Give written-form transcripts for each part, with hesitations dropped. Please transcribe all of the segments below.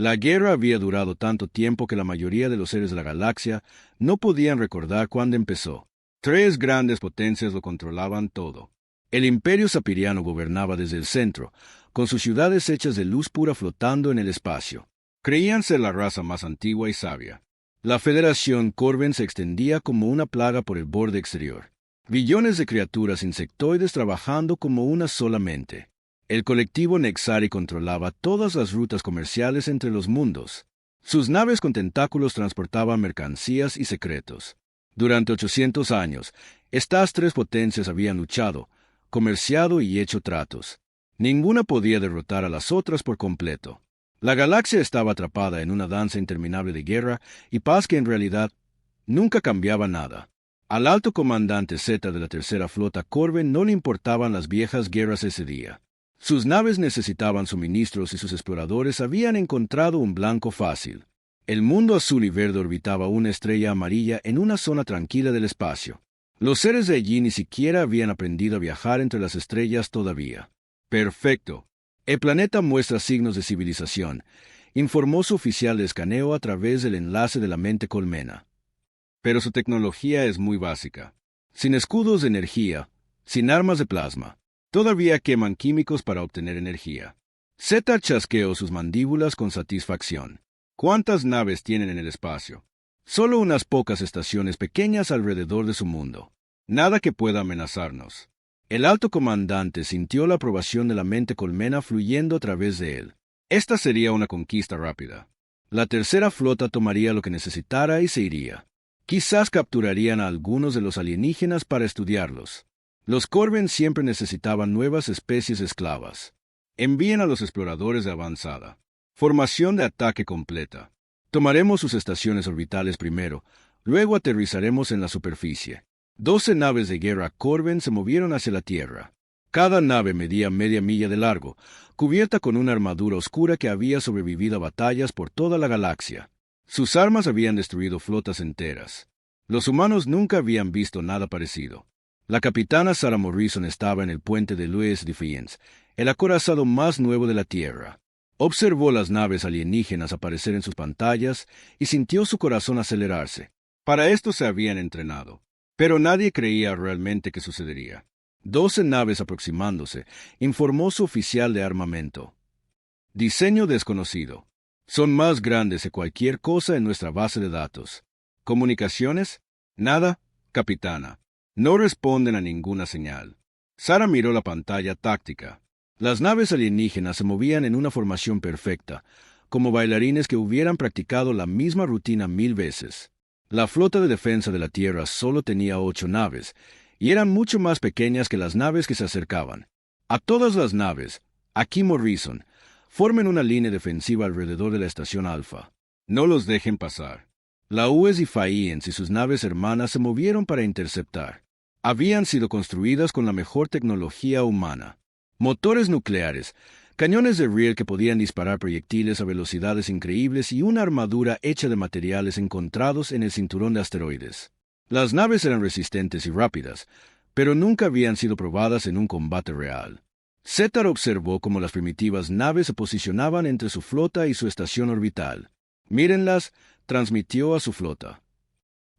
La guerra había durado tanto tiempo que la mayoría de los seres de la galaxia no podían recordar cuándo empezó. Tres grandes potencias lo controlaban todo. El Imperio Sapiriano gobernaba desde el centro, con sus ciudades hechas de luz pura flotando en el espacio. Creían ser la raza más antigua y sabia. La Federación Corben se extendía como una plaga por el borde exterior. Billones de criaturas insectoides trabajando como una sola mente. El colectivo Nexari controlaba todas las rutas comerciales entre los mundos. Sus naves con tentáculos transportaban mercancías y secretos. Durante 800 años, estas tres potencias habían luchado, comerciado y hecho tratos. Ninguna podía derrotar a las otras por completo. La galaxia estaba atrapada en una danza interminable de guerra y paz que en realidad nunca cambiaba nada. Al alto comandante Z de la Tercera Flota Corben no le importaban las viejas guerras ese día. Sus naves necesitaban suministros y sus exploradores habían encontrado un blanco fácil. El mundo azul y verde orbitaba una estrella amarilla en una zona tranquila del espacio. Los seres de allí ni siquiera habían aprendido a viajar entre las estrellas todavía. Perfecto. El planeta muestra signos de civilización, informó su oficial de escaneo a través del enlace de la mente colmena. Pero su tecnología es muy básica. Sin escudos de energía, sin armas de plasma. Todavía queman químicos para obtener energía. Z chasqueó sus mandíbulas con satisfacción. ¿Cuántas naves tienen en el espacio? Solo unas pocas estaciones pequeñas alrededor de su mundo. Nada que pueda amenazarnos. El alto comandante sintió la aprobación de la mente colmena fluyendo a través de él. Esta sería una conquista rápida. La tercera flota tomaría lo que necesitara y se iría. Quizás capturarían a algunos de los alienígenas para estudiarlos. Los Corben siempre necesitaban nuevas especies esclavas. Envíen a los exploradores de avanzada. Formación de ataque completa. Tomaremos sus estaciones orbitales primero, luego aterrizaremos en la superficie. 12 naves de guerra Corben se movieron hacia la Tierra. Cada nave medía media milla de largo, cubierta con una armadura oscura que había sobrevivido a batallas por toda la galaxia. Sus armas habían destruido flotas enteras. Los humanos nunca habían visto nada parecido. La capitana Sarah Morrison estaba en el puente de Louis Defiance, el acorazado más nuevo de la Tierra. Observó las naves alienígenas aparecer en sus pantallas y sintió su corazón acelerarse. Para esto se habían entrenado, pero nadie creía realmente que sucedería. 12 naves aproximándose, informó su oficial de armamento. Diseño desconocido. Son más grandes que cualquier cosa en nuestra base de datos. ¿Comunicaciones? Nada, capitana. No responden a ninguna señal. Sarah miró la pantalla táctica. Las naves alienígenas se movían en una formación perfecta, como bailarines que hubieran practicado la misma rutina 1000 veces. La flota de defensa de la Tierra solo tenía 8 naves, y eran mucho más pequeñas que las naves que se acercaban. A todas las naves, aquí Morrison, formen una línea defensiva alrededor de la estación Alfa. No los dejen pasar. La US y Fahiens y sus naves hermanas se movieron para interceptar. Habían sido construidas con la mejor tecnología humana. Motores nucleares, cañones de riel que podían disparar proyectiles a velocidades increíbles y una armadura hecha de materiales encontrados en el cinturón de asteroides. Las naves eran resistentes y rápidas, pero nunca habían sido probadas en un combate real. Zetar observó cómo las primitivas naves se posicionaban entre su flota y su estación orbital. Mírenlas, transmitió a su flota.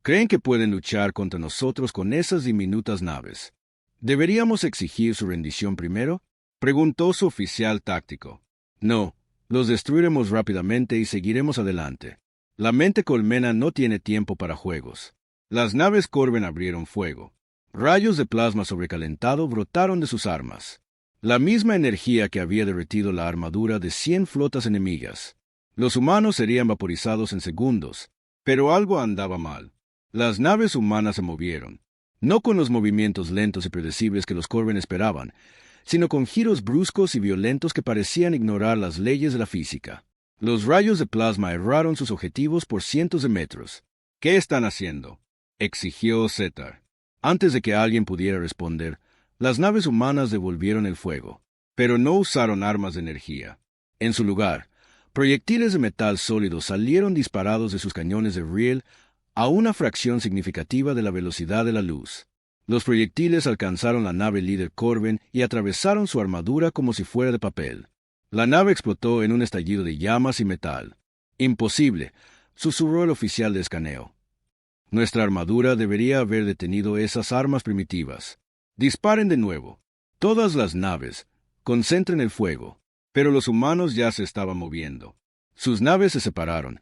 ¿Creen que pueden luchar contra nosotros con esas diminutas naves? ¿Deberíamos exigir su rendición primero? Preguntó su oficial táctico. No, los destruiremos rápidamente y seguiremos adelante. La mente colmena no tiene tiempo para juegos. Las naves Corben abrieron fuego. Rayos de plasma sobrecalentado brotaron de sus armas. La misma energía que había derretido la armadura de 100 flotas enemigas. Los humanos serían vaporizados en segundos, pero algo andaba mal. Las naves humanas se movieron, no con los movimientos lentos y predecibles que los Corben esperaban, sino con giros bruscos y violentos que parecían ignorar las leyes de la física. Los rayos de plasma erraron sus objetivos por cientos de metros. ¿Qué están haciendo?, exigió Zetar. Antes de que alguien pudiera responder, las naves humanas devolvieron el fuego, pero no usaron armas de energía. En su lugar, proyectiles de metal sólido salieron disparados de sus cañones de riel a una fracción significativa de la velocidad de la luz. Los proyectiles alcanzaron la nave líder Corben y atravesaron su armadura como si fuera de papel. La nave explotó en un estallido de llamas y metal. Imposible, susurró el oficial de escaneo. Nuestra armadura debería haber detenido esas armas primitivas. Disparen de nuevo. Todas las naves. Concentren el fuego. Pero los humanos ya se estaban moviendo. Sus naves se separaron,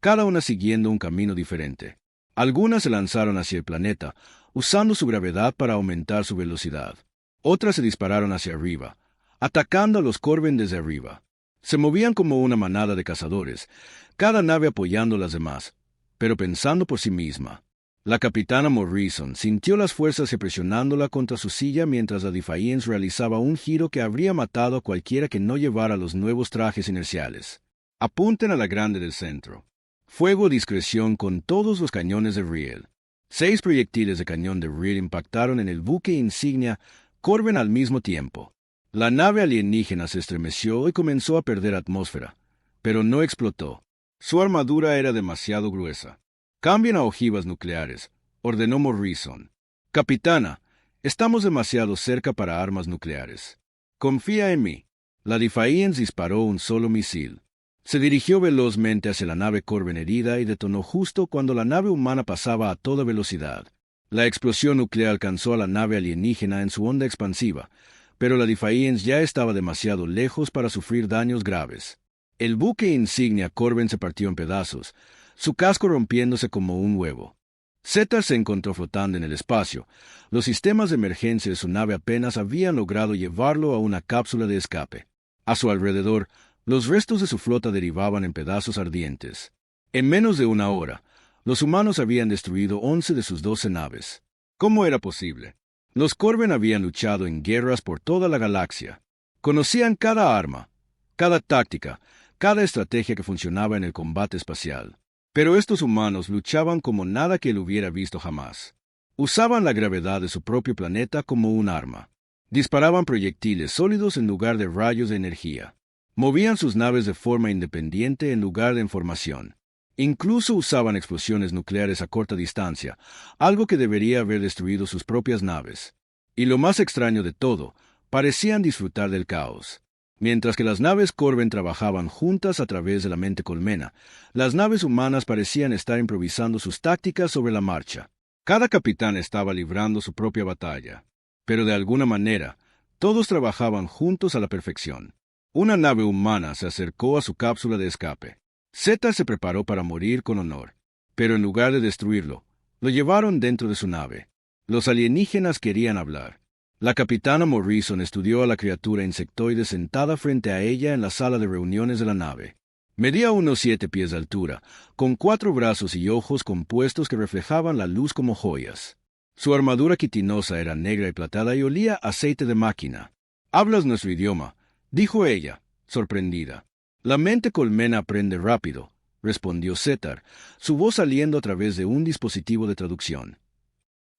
cada una siguiendo un camino diferente. Algunas se lanzaron hacia el planeta, usando su gravedad para aumentar su velocidad. Otras se dispararon hacia arriba, atacando a los Corben desde arriba. Se movían como una manada de cazadores, cada nave apoyando a las demás, pero pensando por sí misma. La capitana Morrison sintió las fuerzas presionándola contra su silla mientras la Defiance realizaba un giro que habría matado a cualquiera que no llevara los nuevos trajes inerciales. Apunten a la grande del centro. Fuego a discreción con todos los cañones de riel. 6 proyectiles de cañón de riel impactaron en el buque insignia Corben al mismo tiempo. La nave alienígena se estremeció y comenzó a perder atmósfera, pero no explotó. Su armadura era demasiado gruesa. Cambien a ojivas nucleares, ordenó Morrison. Capitana, estamos demasiado cerca para armas nucleares. Confía en mí. La Defiance disparó un solo misil. Se dirigió velozmente hacia la nave Corben herida y detonó justo cuando la nave humana pasaba a toda velocidad. La explosión nuclear alcanzó a la nave alienígena en su onda expansiva, pero la Defiance ya estaba demasiado lejos para sufrir daños graves. El buque insignia Corben se partió en pedazos, su casco rompiéndose como un huevo. Zetar se encontró flotando en el espacio. Los sistemas de emergencia de su nave apenas habían logrado llevarlo a una cápsula de escape. A su alrededor, los restos de su flota derivaban en pedazos ardientes. En menos de una hora, los humanos habían destruido 11 de sus 12 naves. ¿Cómo era posible? Los Corben habían luchado en guerras por toda la galaxia. Conocían cada arma, cada táctica, cada estrategia que funcionaba en el combate espacial. Pero estos humanos luchaban como nada que él hubiera visto jamás. Usaban la gravedad de su propio planeta como un arma. Disparaban proyectiles sólidos en lugar de rayos de energía. Movían sus naves de forma independiente en lugar de en formación. Incluso usaban explosiones nucleares a corta distancia, algo que debería haber destruido sus propias naves. Y lo más extraño de todo, parecían disfrutar del caos. Mientras que las naves Corben trabajaban juntas a través de la mente colmena, las naves humanas parecían estar improvisando sus tácticas sobre la marcha. Cada capitán estaba librando su propia batalla, pero de alguna manera, todos trabajaban juntos a la perfección. Una nave humana se acercó a su cápsula de escape. Zetar se preparó para morir con honor, pero en lugar de destruirlo, lo llevaron dentro de su nave. Los alienígenas querían hablar. La capitana Morrison estudió a la criatura insectoide sentada frente a ella en la sala de reuniones de la nave. Medía unos 7 pies de altura, con 4 brazos y ojos compuestos que reflejaban la luz como joyas. Su armadura quitinosa era negra y plateada y olía a aceite de máquina. «Hablas nuestro idioma», dijo ella, sorprendida. «La mente colmena aprende rápido», respondió Zetar, su voz saliendo a través de un dispositivo de traducción.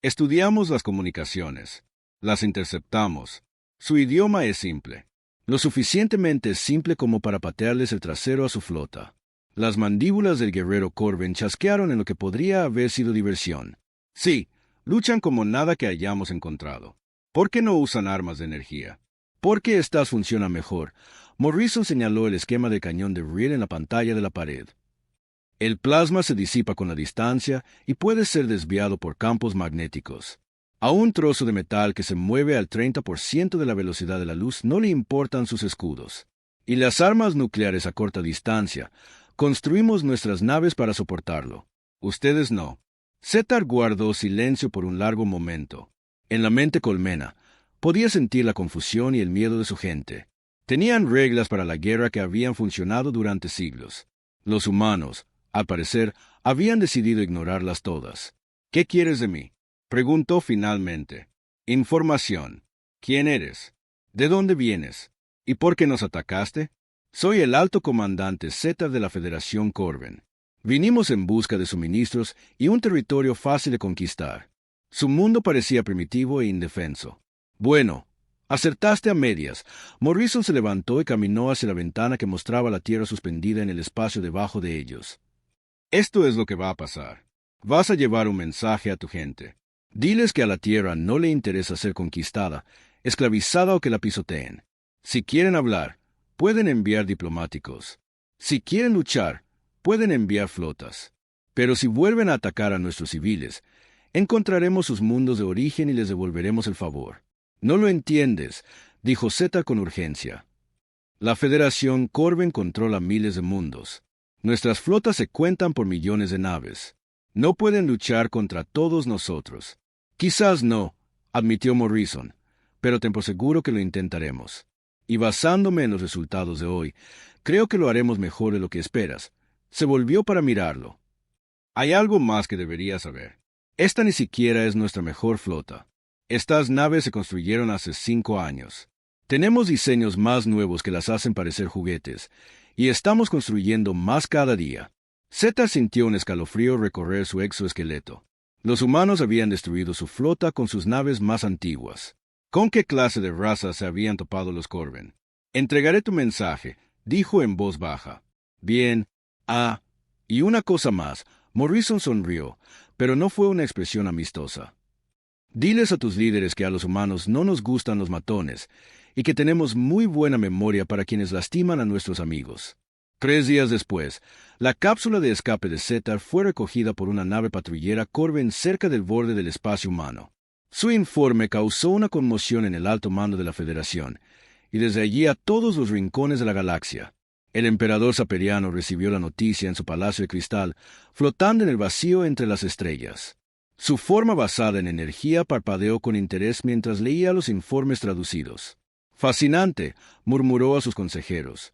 «Estudiamos las comunicaciones. Las interceptamos. Su idioma es simple. Lo suficientemente simple como para patearles el trasero a su flota». Las mandíbulas del guerrero Corben chasquearon en lo que podría haber sido diversión. «Sí, luchan como nada que hayamos encontrado. ¿Por qué no usan armas de energía? ¿Por qué estas funcionan mejor?» Morrison señaló el esquema del cañón de riel en la pantalla de la pared. «El plasma se disipa con la distancia y puede ser desviado por campos magnéticos. A un trozo de metal que se mueve al 30% de la velocidad de la luz no le importan sus escudos. Y las armas nucleares a corta distancia, construimos nuestras naves para soportarlo. Ustedes no». Zetar guardó silencio por un largo momento. En la mente colmena, podía sentir la confusión y el miedo de su gente. Tenían reglas para la guerra que habían funcionado durante siglos. Los humanos, al parecer, habían decidido ignorarlas todas. «¿Qué quieres de mí?», preguntó finalmente. «Información. ¿Quién eres? ¿De dónde vienes? ¿Y por qué nos atacaste?» «Soy el alto comandante Zetar de la Federación Corben. Vinimos en busca de suministros y un territorio fácil de conquistar». Su mundo parecía primitivo e indefenso. «Bueno, acertaste a medias». Morrison se levantó y caminó hacia la ventana que mostraba la Tierra suspendida en el espacio debajo de ellos. «Esto es lo que va a pasar. Vas a llevar un mensaje a tu gente. Diles que a la Tierra no le interesa ser conquistada, esclavizada o que la pisoteen. Si quieren hablar, pueden enviar diplomáticos. Si quieren luchar, pueden enviar flotas. Pero si vuelven a atacar a nuestros civiles, encontraremos sus mundos de origen y les devolveremos el favor. No lo entiendes, dijo Zeta con urgencia. La Federación Corben controla miles de mundos. Nuestras flotas se cuentan por millones de naves. No pueden luchar contra todos nosotros. Quizás no, admitió Morrison, pero ten por seguro que lo intentaremos. Y basándome en los resultados de hoy, creo que lo haremos mejor de lo que esperas. Se volvió para mirarlo. Hay algo más que deberías saber. Esta ni siquiera es nuestra mejor flota. Estas naves se construyeron hace 5 años. Tenemos diseños más nuevos que las hacen parecer juguetes, y estamos construyendo más cada día. Zeta sintió un escalofrío recorrer su exoesqueleto. Los humanos habían destruido su flota con sus naves más antiguas. ¿Con qué clase de raza se habían topado los Corben? Entregaré tu mensaje, dijo en voz baja. Bien, y una cosa más. Morrison sonrió, pero no fue una expresión amistosa. Diles a tus líderes que a los humanos no nos gustan los matones, y que tenemos muy buena memoria para quienes lastiman a nuestros amigos. 3 días después, la cápsula de escape de Zeta fue recogida por una nave patrullera Corben cerca del borde del espacio humano. Su informe causó una conmoción en el alto mando de la Federación, y desde allí a todos los rincones de la galaxia. El emperador Saperiano recibió la noticia en su palacio de cristal, flotando en el vacío entre las estrellas. Su forma basada en energía parpadeó con interés mientras leía los informes traducidos. Fascinante, murmuró a sus consejeros.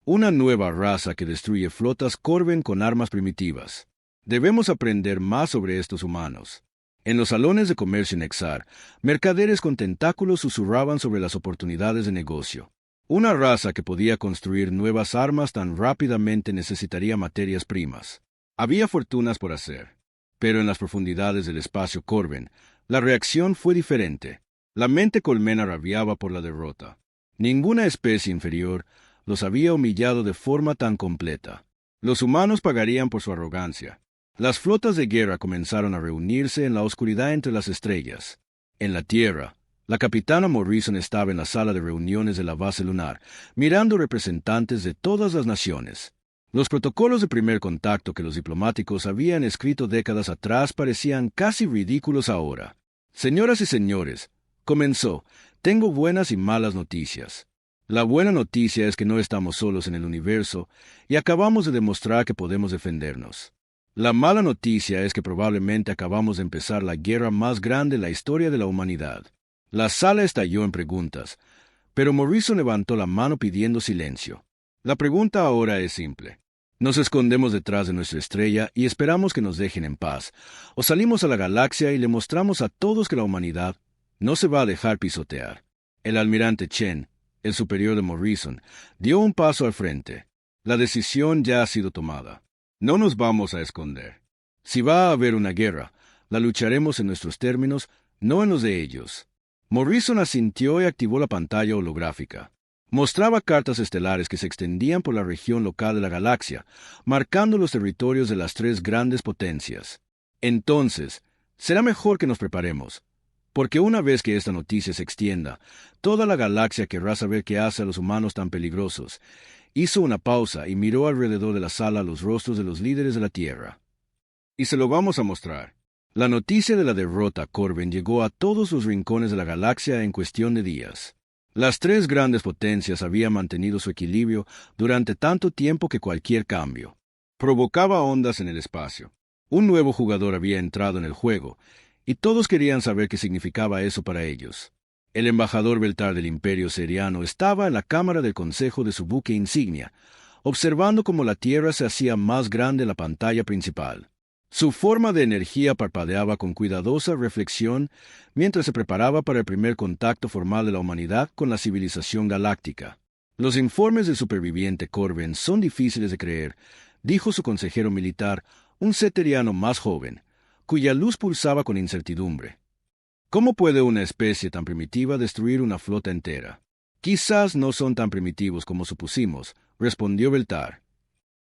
Una nueva raza que destruye flotas Corben con armas primitivas. Debemos aprender más sobre estos humanos. En los salones de comercio en Exar, mercaderes con tentáculos susurraban sobre las oportunidades de negocio. Una raza que podía construir nuevas armas tan rápidamente necesitaría materias primas. Había fortunas por hacer. Pero en las profundidades del espacio Corben, la reacción fue diferente. La mente colmena rabiaba por la derrota. Ninguna especie inferior los había humillado de forma tan completa. Los humanos pagarían por su arrogancia. Las flotas de guerra comenzaron a reunirse en la oscuridad entre las estrellas. En la Tierra, la capitana Morrison estaba en la sala de reuniones de la base lunar, mirando representantes de todas las naciones. Los protocolos de primer contacto que los diplomáticos habían escrito décadas atrás parecían casi ridículos ahora. Señoras y señores, comenzó, tengo buenas y malas noticias. La buena noticia es que no estamos solos en el universo y acabamos de demostrar que podemos defendernos. La mala noticia es que probablemente acabamos de empezar la guerra más grande en la historia de la humanidad. La sala estalló en preguntas, pero Morrison levantó la mano pidiendo silencio. La pregunta ahora es simple. ¿Nos escondemos detrás de nuestra estrella y esperamos que nos dejen en paz, o salimos a la galaxia y le mostramos a todos que la humanidad no se va a dejar pisotear? El almirante Chen, el superior de Morrison, dio un paso al frente. La decisión ya ha sido tomada. No nos vamos a esconder. Si va a haber una guerra, la lucharemos en nuestros términos, no en los de ellos. Morrison asintió y activó la pantalla holográfica. Mostraba cartas estelares que se extendían por la región local de la galaxia, marcando los territorios de las 3 grandes potencias. Entonces, será mejor que nos preparemos, porque una vez que esta noticia se extienda, toda la galaxia querrá saber qué hace a los humanos tan peligrosos. Hizo una pausa y miró alrededor de la sala los rostros de los líderes de la Tierra. Y se lo vamos a mostrar. La noticia de la derrota Corben llegó a todos los rincones de la galaxia en cuestión de días. Las 3 grandes potencias habían mantenido su equilibrio durante tanto tiempo que cualquier cambio provocaba ondas en el espacio. Un nuevo jugador había entrado en el juego, y todos querían saber qué significaba eso para ellos. El embajador Beltar del Imperio Seriano estaba en la cámara del consejo de su buque insignia, observando cómo la Tierra se hacía más grande en la pantalla principal. Su forma de energía parpadeaba con cuidadosa reflexión mientras se preparaba para el primer contacto formal de la humanidad con la civilización galáctica. Los informes del superviviente Corben son difíciles de creer, dijo su consejero militar, un ceteriano más joven, cuya luz pulsaba con incertidumbre. ¿Cómo puede una especie tan primitiva destruir una flota entera? Quizás no son tan primitivos como supusimos, respondió Beltar.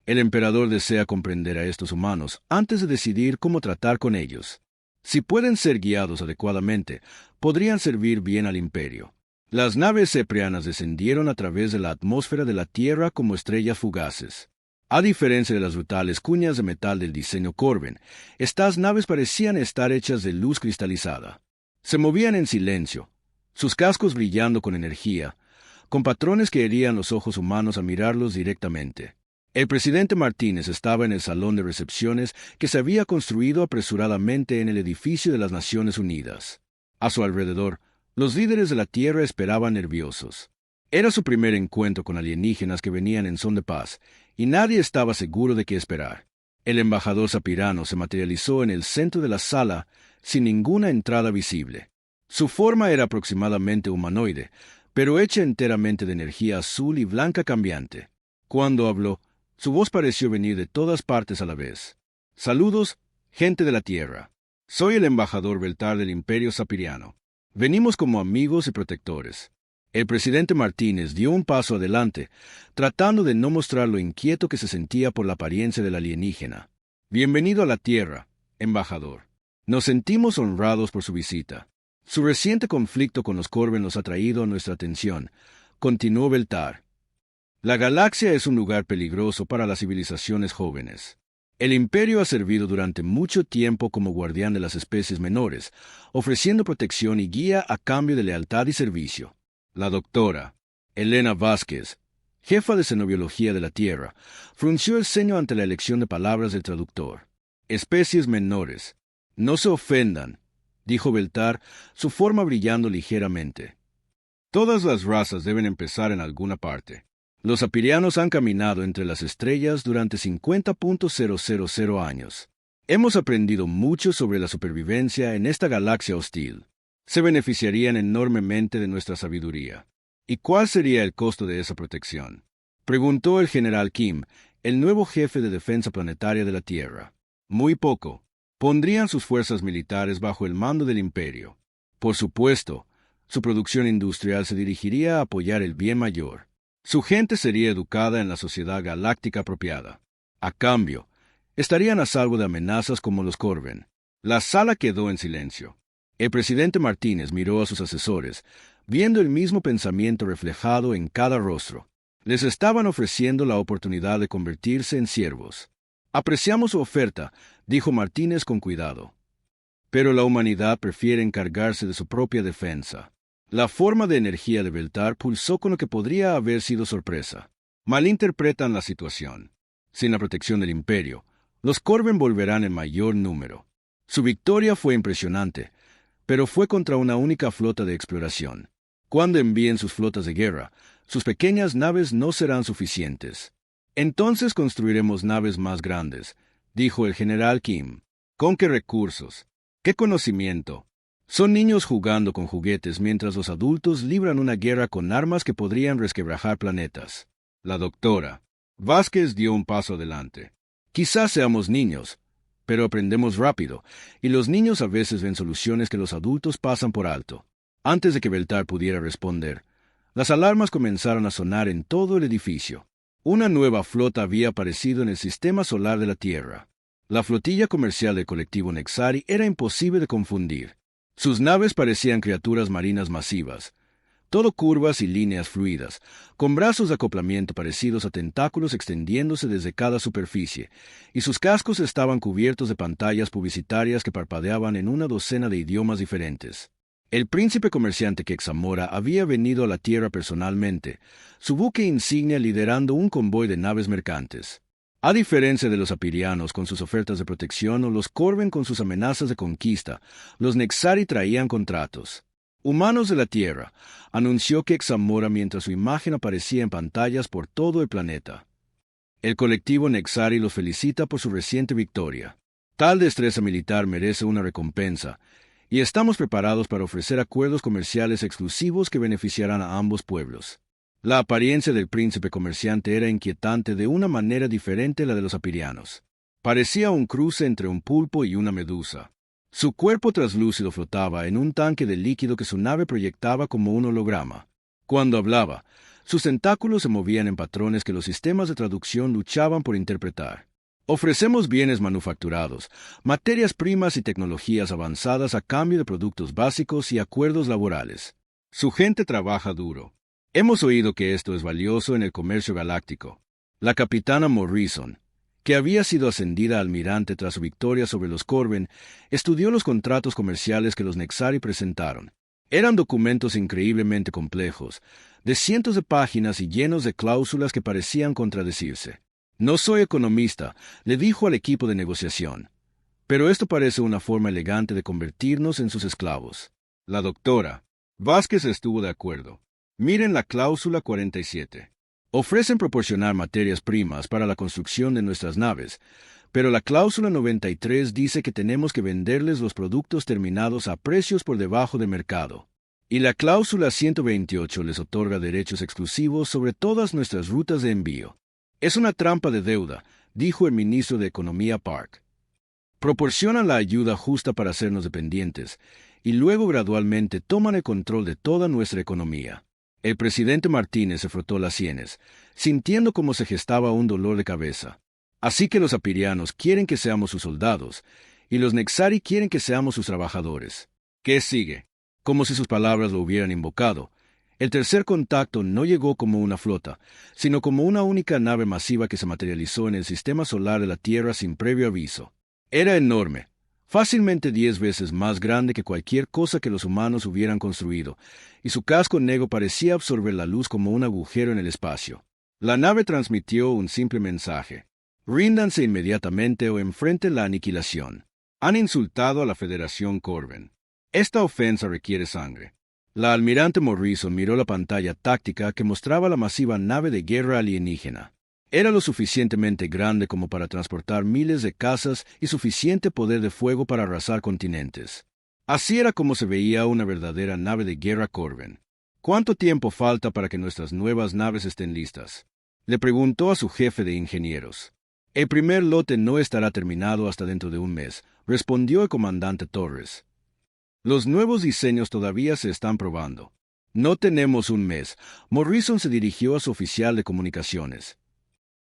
El emperador desea comprender a estos humanos antes de decidir cómo tratar con ellos. Si pueden ser guiados adecuadamente, podrían servir bien al imperio. Las naves ceprianas descendieron a través de la atmósfera de la Tierra como estrellas fugaces. A diferencia de las brutales cuñas de metal del diseño Corben, estas naves parecían estar hechas de luz cristalizada. Se movían en silencio, sus cascos brillando con energía, con patrones que herían los ojos humanos a mirarlos directamente. El presidente Martínez estaba en el salón de recepciones que se había construido apresuradamente en el edificio de las Naciones Unidas. A su alrededor, los líderes de la Tierra esperaban nerviosos. Era su primer encuentro con alienígenas que venían en son de paz, y nadie estaba seguro de qué esperar. El embajador Sapirano se materializó en el centro de la sala sin ninguna entrada visible. Su forma era aproximadamente humanoide, pero hecha enteramente de energía azul y blanca cambiante. Cuando habló, su voz pareció venir de todas partes a la vez. Saludos, gente de la Tierra. Soy el embajador Beltar del Imperio Sapiriano. Venimos como amigos y protectores. El presidente Martínez dio un paso adelante, tratando de no mostrar lo inquieto que se sentía por la apariencia del alienígena. Bienvenido a la Tierra, embajador. Nos sentimos honrados por su visita. Su reciente conflicto con los Corben nos ha traído a nuestra atención, continuó Beltar. La galaxia es un lugar peligroso para las civilizaciones jóvenes. El Imperio ha servido durante mucho tiempo como guardián de las especies menores, ofreciendo protección y guía a cambio de lealtad y servicio. La doctora Elena Vázquez, jefa de xenobiología de la Tierra, frunció el ceño ante la elección de palabras del traductor. Especies menores. No se ofendan, dijo Beltar, su forma brillando ligeramente. Todas las razas deben empezar en alguna parte. Los apirianos han caminado entre las estrellas durante 50.000 años. Hemos aprendido mucho sobre la supervivencia en esta galaxia hostil. Se beneficiarían enormemente de nuestra sabiduría. ¿Y cuál sería el costo de esa protección?, preguntó el general Kim, el nuevo jefe de defensa planetaria de la Tierra. Muy poco. Pondrían sus fuerzas militares bajo el mando del Imperio. Por supuesto, su producción industrial se dirigiría a apoyar el bien mayor. Su gente sería educada en la sociedad galáctica apropiada. A cambio, estarían a salvo de amenazas como los Corben. La sala quedó en silencio. El presidente Martínez miró a sus asesores, viendo el mismo pensamiento reflejado en cada rostro. Les estaban ofreciendo la oportunidad de convertirse en siervos. Apreciamos su oferta, dijo Martínez con cuidado. Pero la humanidad prefiere encargarse de su propia defensa. La forma de energía de Beltar pulsó con lo que podría haber sido sorpresa. Malinterpretan la situación. Sin la protección del Imperio, los Corben volverán en mayor número. Su victoria fue impresionante, pero fue contra una única flota de exploración. Cuando envíen sus flotas de guerra, sus pequeñas naves no serán suficientes. Entonces construiremos naves más grandes, dijo el general Kim. ¿Con qué recursos? ¿Qué conocimiento? Son niños jugando con juguetes mientras los adultos libran una guerra con armas que podrían resquebrajar planetas. La doctora Vázquez dio un paso adelante. Quizás seamos niños, pero aprendemos rápido, y los niños a veces ven soluciones que los adultos pasan por alto. Antes de que Beltar pudiera responder, las alarmas comenzaron a sonar en todo el edificio. Una nueva flota había aparecido en el sistema solar de la Tierra. La flotilla comercial del colectivo Nexari era imposible de confundir. Sus naves parecían criaturas marinas masivas, todo curvas y líneas fluidas, con brazos de acoplamiento parecidos a tentáculos extendiéndose desde cada superficie, y sus cascos estaban cubiertos de pantallas publicitarias que parpadeaban en una docena de idiomas diferentes. El príncipe comerciante Quexamora había venido a la Tierra personalmente, su buque insignia liderando un convoy de naves mercantes. A diferencia de los apirianos con sus ofertas de protección o los Corben con sus amenazas de conquista, los Nexari traían contratos. Humanos de la Tierra, anunció Quexamora mientras su imagen aparecía en pantallas por todo el planeta. El colectivo Nexari los felicita por su reciente victoria. Tal destreza militar merece una recompensa, y estamos preparados para ofrecer acuerdos comerciales exclusivos que beneficiarán a ambos pueblos. La apariencia del príncipe comerciante era inquietante de una manera diferente a la de los apirianos. Parecía un cruce entre un pulpo y una medusa. Su cuerpo traslúcido flotaba en un tanque de líquido que su nave proyectaba como un holograma. Cuando hablaba, sus tentáculos se movían en patrones que los sistemas de traducción luchaban por interpretar. Ofrecemos bienes manufacturados, materias primas y tecnologías avanzadas a cambio de productos básicos y acuerdos laborales. Su gente trabaja duro. Hemos oído que esto es valioso en el comercio galáctico. La capitana Morrison, que había sido ascendida a almirante tras su victoria sobre los Corben, estudió los contratos comerciales que los Nexari presentaron. Eran documentos increíblemente complejos, de cientos de páginas y llenos de cláusulas que parecían contradecirse. No soy economista, le dijo al equipo de negociación, pero esto parece una forma elegante de convertirnos en sus esclavos. La doctora Vázquez estuvo de acuerdo. Miren la cláusula 47. Ofrecen proporcionar materias primas para la construcción de nuestras naves, pero la cláusula 93 dice que tenemos que venderles los productos terminados a precios por debajo de mercado. Y la cláusula 128 les otorga derechos exclusivos sobre todas nuestras rutas de envío. Es una trampa de deuda, dijo el ministro de Economía Park. Proporcionan la ayuda justa para hacernos dependientes, y luego gradualmente toman el control de toda nuestra economía. El presidente Martínez se frotó las sienes, sintiendo cómo se gestaba un dolor de cabeza. Así que los apirianos quieren que seamos sus soldados, y los Nexari quieren que seamos sus trabajadores. ¿Qué sigue? Como si sus palabras lo hubieran invocado. El tercer contacto no llegó como una flota, sino como una única nave masiva que se materializó en el sistema solar de la Tierra sin previo aviso. Era enorme, fácilmente 10 veces más grande que cualquier cosa que los humanos hubieran construido, y su casco negro parecía absorber la luz como un agujero en el espacio. La nave transmitió un simple mensaje: ríndanse inmediatamente o enfrenten la aniquilación. Han insultado a la Federación Corben. Esta ofensa requiere sangre. La almirante Morrison miró la pantalla táctica que mostraba la masiva nave de guerra alienígena. Era lo suficientemente grande como para transportar miles de cazas y suficiente poder de fuego para arrasar continentes. Así era como se veía una verdadera nave de guerra Corben. ¿Cuánto tiempo falta para que nuestras nuevas naves estén listas?, le preguntó a su jefe de ingenieros. El primer lote no estará terminado hasta dentro de un mes, respondió el comandante Torres. Los nuevos diseños todavía se están probando. No tenemos un mes. Morrison se dirigió a su oficial de comunicaciones.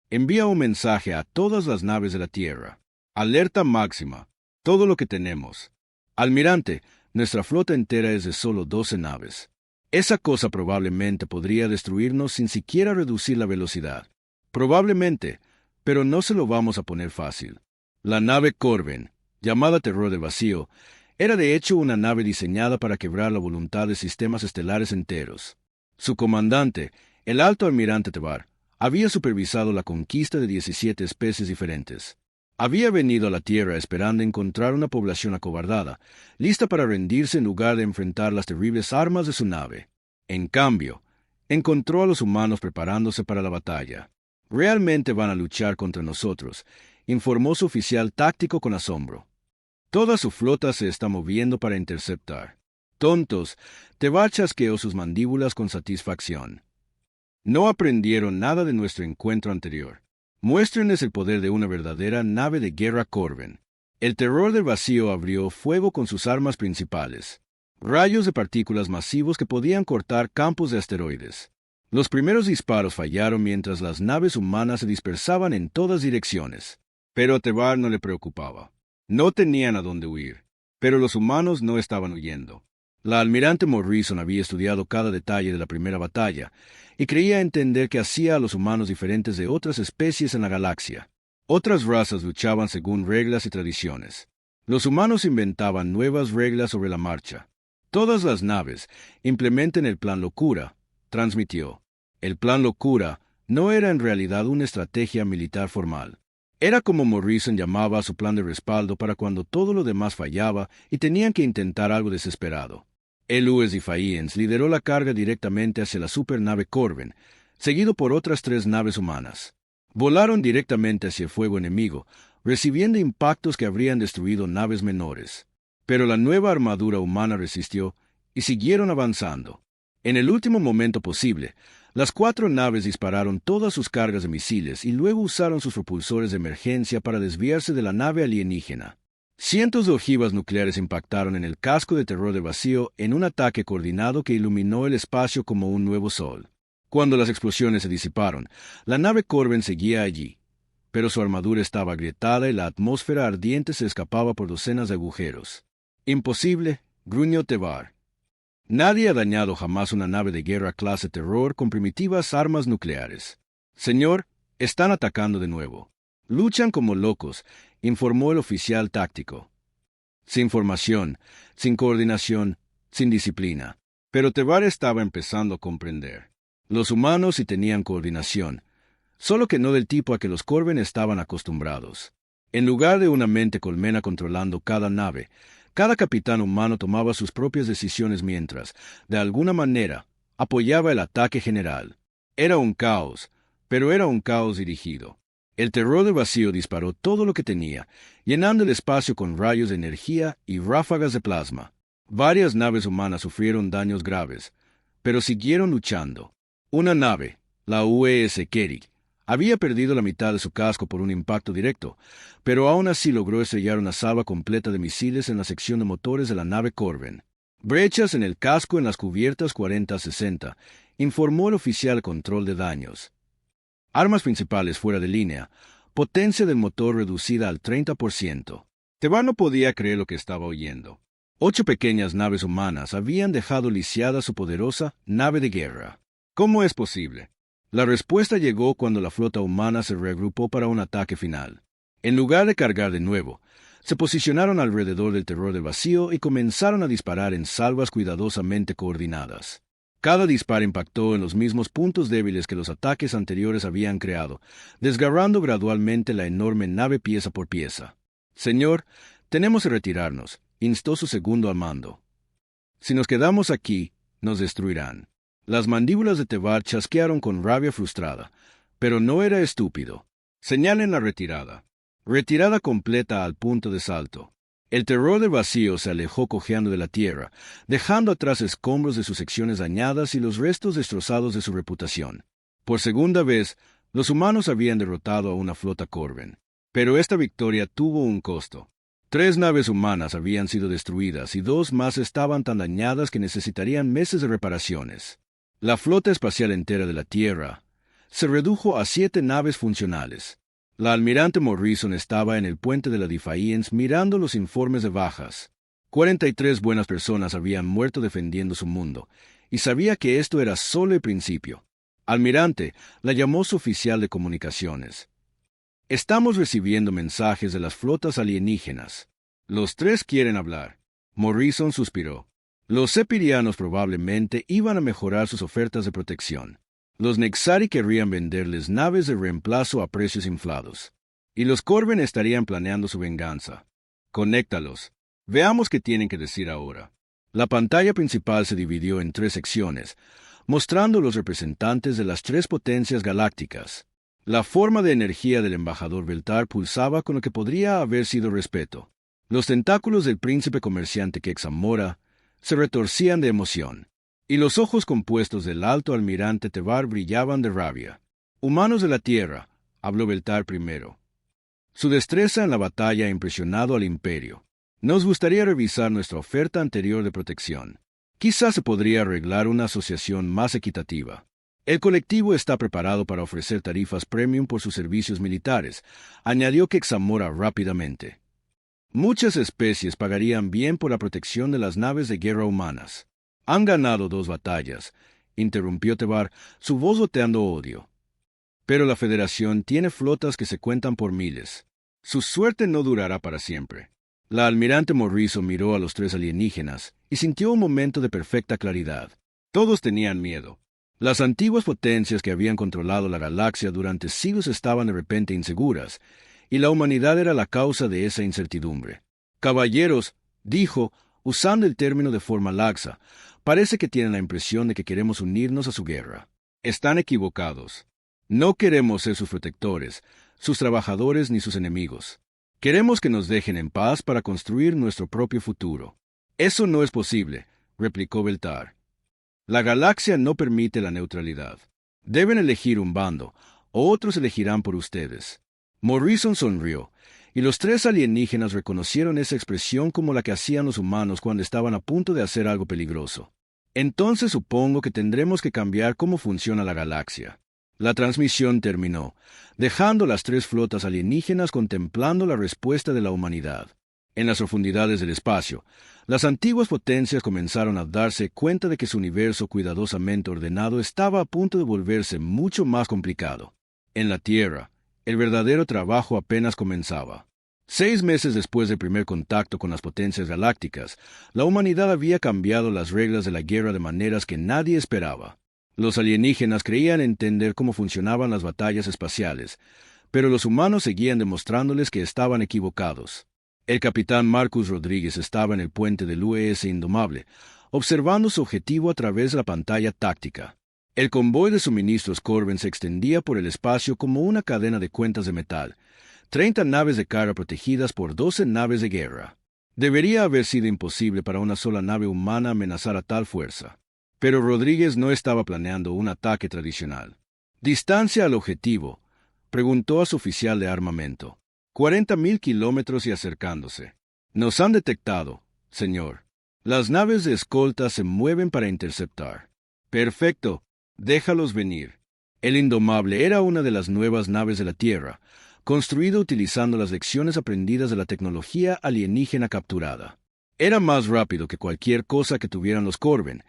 Envía un mensaje a todas las naves de la Tierra. Alerta máxima. Todo lo que tenemos. Almirante, nuestra flota entera es de solo 12 naves. Esa cosa probablemente podría destruirnos sin siquiera reducir la velocidad. Probablemente, pero no se lo vamos a poner fácil. La nave Corben, llamada Terror del Vacío, era de hecho una nave diseñada para quebrar la voluntad de sistemas estelares enteros. Su comandante, el alto almirante Tevar, había supervisado la conquista de 17 especies diferentes. Había venido a la Tierra esperando encontrar una población acobardada, lista para rendirse en lugar de enfrentar las terribles armas de su nave. En cambio, encontró a los humanos preparándose para la batalla. «Realmente van a luchar contra nosotros», informó su oficial táctico con asombro. «Toda su flota se está moviendo para interceptar». «Tontos», Tevar chasqueó sus mandíbulas con satisfacción. «No aprendieron nada de nuestro encuentro anterior. Muéstrenles el poder de una verdadera nave de guerra Corben». El Terror del Vacío abrió fuego con sus armas principales. Rayos de partículas masivos que podían cortar campos de asteroides. Los primeros disparos fallaron mientras las naves humanas se dispersaban en todas direcciones. Pero a Tevar no le preocupaba. No tenían a dónde huir. Pero los humanos no estaban huyendo. La almirante Morrison había estudiado cada detalle de la primera batalla y creía entender que hacía a los humanos diferentes de otras especies en la galaxia. Otras razas luchaban según reglas y tradiciones. Los humanos inventaban nuevas reglas sobre la marcha. Todas las naves implementen el Plan Locura, transmitió. El Plan Locura no era en realidad una estrategia militar formal. Era como Morrison llamaba a su plan de respaldo para cuando todo lo demás fallaba y tenían que intentar algo desesperado. El Lewis Defiance lideró la carga directamente hacia la supernave Corben, seguido por otras 3 naves humanas. Volaron directamente hacia el fuego enemigo, recibiendo impactos que habrían destruido naves menores. Pero la nueva armadura humana resistió y siguieron avanzando. En el último momento posible, las 4 naves dispararon todas sus cargas de misiles y luego usaron sus propulsores de emergencia para desviarse de la nave alienígena. Cientos de ojivas nucleares impactaron en el casco de Terror del Vacío en un ataque coordinado que iluminó el espacio como un nuevo sol. Cuando las explosiones se disiparon, la nave Corben seguía allí, pero su armadura estaba agrietada y la atmósfera ardiente se escapaba por docenas de agujeros. «Imposible», gruñó Tevar. Nadie ha dañado jamás una nave de guerra clase Terror con primitivas armas nucleares. Señor, están atacando de nuevo. Luchan como locos, informó el oficial táctico. Sin formación, sin coordinación, sin disciplina. Pero Tevar estaba empezando a comprender. Los humanos sí tenían coordinación, solo que no del tipo a que los Corven estaban acostumbrados. En lugar de una mente colmena controlando cada nave, cada capitán humano tomaba sus propias decisiones mientras, de alguna manera, apoyaba el ataque general. Era un caos, pero era un caos dirigido. El terror del vacío disparó todo lo que tenía, llenando el espacio con rayos de energía y ráfagas de plasma. Varias naves humanas sufrieron daños graves, pero siguieron luchando. Una nave, la UES Kerry, había perdido la mitad de su casco por un impacto directo, pero aún así logró estrellar una salva completa de misiles en la sección de motores de la nave Corven. Brechas en el casco en las cubiertas 40-60, informó el oficial control de daños. Armas principales fuera de línea, potencia del motor reducida al 30%. Tevar no podía creer lo que estaba oyendo. 8 pequeñas naves humanas habían dejado lisiada su poderosa nave de guerra. ¿Cómo es posible? La respuesta llegó cuando la flota humana se reagrupó para un ataque final. En lugar de cargar de nuevo, se posicionaron alrededor del terror del vacío y comenzaron a disparar en salvas cuidadosamente coordinadas. Cada disparo impactó en los mismos puntos débiles que los ataques anteriores habían creado, desgarrando gradualmente la enorme nave pieza por pieza. «Señor, tenemos que retirarnos», instó su segundo al mando. «Si nos quedamos aquí, nos destruirán». Las mandíbulas de Tevar chasquearon con rabia frustrada, pero no era estúpido. «Señalen la retirada». Retirada completa al punto de salto. El terror del vacío se alejó cojeando de la tierra, dejando atrás escombros de sus secciones dañadas y los restos destrozados de su reputación. Por segunda vez, los humanos habían derrotado a una flota Corven. Pero esta victoria tuvo un costo. 3 naves humanas habían sido destruidas y 2 más estaban tan dañadas que necesitarían meses de reparaciones. La flota espacial entera de la Tierra se redujo a 7 naves funcionales. La almirante Morrison estaba en el puente de la Defiance mirando los informes de bajas. 43 buenas personas habían muerto defendiendo su mundo, y sabía que esto era solo el principio. Almirante, la llamó su oficial de comunicaciones. «Estamos recibiendo mensajes de las flotas alienígenas. Los 3 quieren hablar». Morrison suspiró. Los sepirianos probablemente iban a mejorar sus ofertas de protección. Los Nexari querrían venderles naves de reemplazo a precios inflados. Y los Corven estarían planeando su venganza. «Conéctalos. Veamos qué tienen que decir ahora». La pantalla principal se dividió en 3 secciones, mostrando los representantes de las 3 potencias galácticas. La forma de energía del embajador Veltar pulsaba con lo que podría haber sido respeto. Los tentáculos del príncipe comerciante Quexamora se retorcían de emoción, y los ojos compuestos del alto almirante Tevar brillaban de rabia. «Humanos de la Tierra», habló Veltar primero. Su destreza en la batalla ha impresionado al Imperio. Nos gustaría revisar nuestra oferta anterior de protección. Quizás se podría arreglar una asociación más equitativa. El colectivo está preparado para ofrecer tarifas premium por sus servicios militares, añadió Quexamora rápidamente. Muchas especies pagarían bien por la protección de las naves de guerra humanas. Han ganado 2 batallas, interrumpió Tevar, su voz goteando odio. Pero la Federación tiene flotas que se cuentan por miles. Su suerte no durará para siempre. La almirante Morrison miró a los 3 alienígenas y sintió un momento de perfecta claridad. Todos tenían miedo. Las antiguas potencias que habían controlado la galaxia durante siglos estaban de repente inseguras, y la humanidad era la causa de esa incertidumbre. «Caballeros», dijo, usando el término de forma laxa, «parece que tienen la impresión de que queremos unirnos a su guerra. Están equivocados. No queremos ser sus protectores, sus trabajadores ni sus enemigos. Queremos que nos dejen en paz para construir nuestro propio futuro». «Eso no es posible», replicó Veltar. «La galaxia no permite la neutralidad. Deben elegir un bando, o otros elegirán por ustedes». Morrison sonrió, y los 3 alienígenas reconocieron esa expresión como la que hacían los humanos cuando estaban a punto de hacer algo peligroso. «Entonces supongo que tendremos que cambiar cómo funciona la galaxia». La transmisión terminó, dejando las 3 flotas alienígenas contemplando la respuesta de la humanidad. En las profundidades del espacio, las antiguas potencias comenzaron a darse cuenta de que su universo cuidadosamente ordenado estaba a punto de volverse mucho más complicado. En la Tierra, el verdadero trabajo apenas comenzaba. 6 meses después del primer contacto con las potencias galácticas, la humanidad había cambiado las reglas de la guerra de maneras que nadie esperaba. Los alienígenas creían entender cómo funcionaban las batallas espaciales, pero los humanos seguían demostrándoles que estaban equivocados. El capitán Marcus Rodríguez estaba en el puente del UES Indomable, observando su objetivo a través de la pantalla táctica. El convoy de suministros Corben se extendía por el espacio como una cadena de cuentas de metal, 30 naves de carga protegidas por 12 naves de guerra. Debería haber sido imposible para una sola nave humana amenazar a tal fuerza. Pero Rodríguez no estaba planeando un ataque tradicional. ¿Distancia al objetivo?, preguntó a su oficial de armamento. 40.000 kilómetros y acercándose. Nos han detectado, señor. Las naves de escolta se mueven para interceptar. Perfecto. Déjalos venir. El Indomable era una de las nuevas naves de la Tierra, construido utilizando las lecciones aprendidas de la tecnología alienígena capturada. Era más rápido que cualquier cosa que tuvieran los Corben,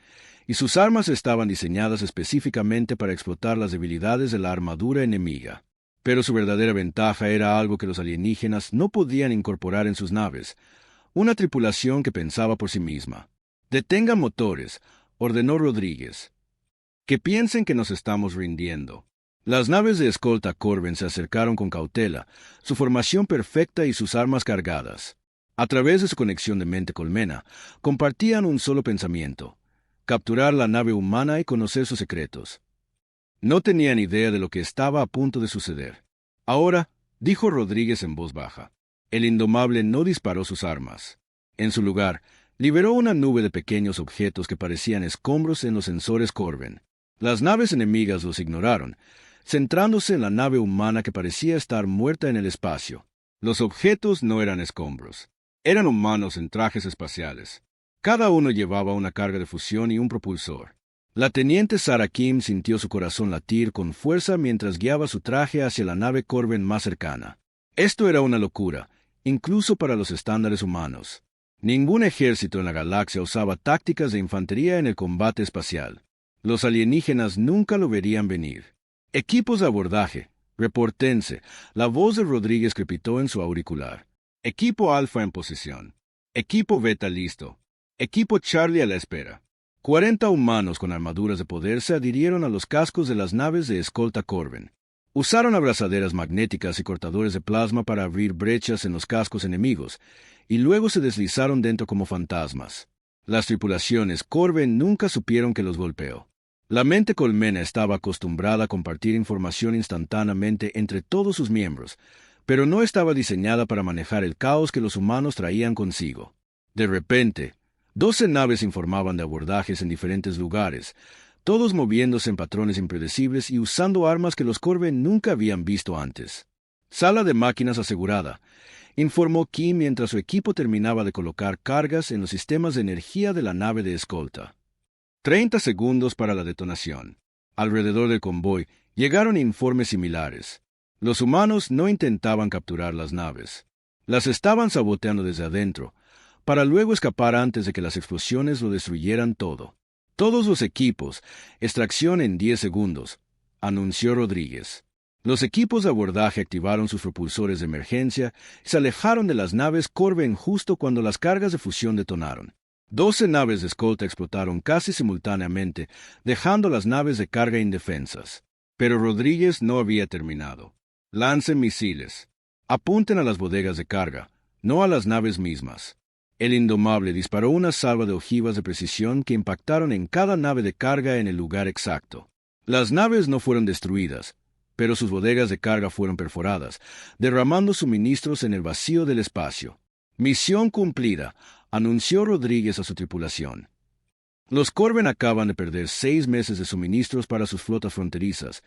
y sus armas estaban diseñadas específicamente para explotar las debilidades de la armadura enemiga. Pero su verdadera ventaja era algo que los alienígenas no podían incorporar en sus naves: una tripulación que pensaba por sí misma. «Detengan motores», ordenó Rodríguez. «Que piensen que nos estamos rindiendo». Las naves de escolta Corben se acercaron con cautela, su formación perfecta y sus armas cargadas. A través de su conexión de mente-colmena, compartían un solo pensamiento: capturar la nave humana y conocer sus secretos. No tenían idea de lo que estaba a punto de suceder. «Ahora», dijo Rodríguez en voz baja. El Indomable no disparó sus armas. En su lugar, liberó una nube de pequeños objetos que parecían escombros en los sensores Corben. Las naves enemigas los ignoraron, centrándose en la nave humana que parecía estar muerta en el espacio. Los objetos no eran escombros. Eran humanos en trajes espaciales. Cada uno llevaba una carga de fusión y un propulsor. La teniente Sarah Kim sintió su corazón latir con fuerza mientras guiaba su traje hacia la nave Corben más cercana. Esto era una locura, incluso para los estándares humanos. Ningún ejército en la galaxia usaba tácticas de infantería en el combate espacial. Los alienígenas nunca lo verían venir. «Equipos de abordaje, repórtense», la voz de Rodríguez crepitó en su auricular. «Equipo Alfa en posición. Equipo Beta listo. Equipo Charlie a la espera». 40 humanos con armaduras de poder se adhirieron a los cascos de las naves de escolta Corben. Usaron abrazaderas magnéticas y cortadores de plasma para abrir brechas en los cascos enemigos, y luego se deslizaron dentro como fantasmas. Las tripulaciones Corben nunca supieron que los golpeó. La mente colmena estaba acostumbrada a compartir información instantáneamente entre todos sus miembros, pero no estaba diseñada para manejar el caos que los humanos traían consigo. De repente, 12 naves informaban de abordajes en diferentes lugares, todos moviéndose en patrones impredecibles y usando armas que los Corben nunca habían visto antes. «Sala de máquinas asegurada», informó Kim mientras su equipo terminaba de colocar cargas en los sistemas de energía de la nave de escolta. 30 segundos para la detonación. Alrededor del convoy llegaron informes similares. Los humanos no intentaban capturar las naves. Las estaban saboteando desde adentro, para luego escapar antes de que las explosiones lo destruyeran todo. «Todos los equipos, extracción en 10 segundos», anunció Rodríguez. Los equipos de abordaje activaron sus propulsores de emergencia y se alejaron de las naves Corben justo cuando las cargas de fusión detonaron. 12 naves de escolta explotaron casi simultáneamente, dejando las naves de carga indefensas. Pero Rodríguez no había terminado. «Lancen misiles. Apunten a las bodegas de carga, no a las naves mismas». El Indomable disparó una salva de ojivas de precisión que impactaron en cada nave de carga en el lugar exacto. Las naves no fueron destruidas, pero sus bodegas de carga fueron perforadas, derramando suministros en el vacío del espacio. «Misión cumplida», anunció Rodríguez a su tripulación. Los Corben acaban de perder 6 meses de suministros para sus flotas fronterizas,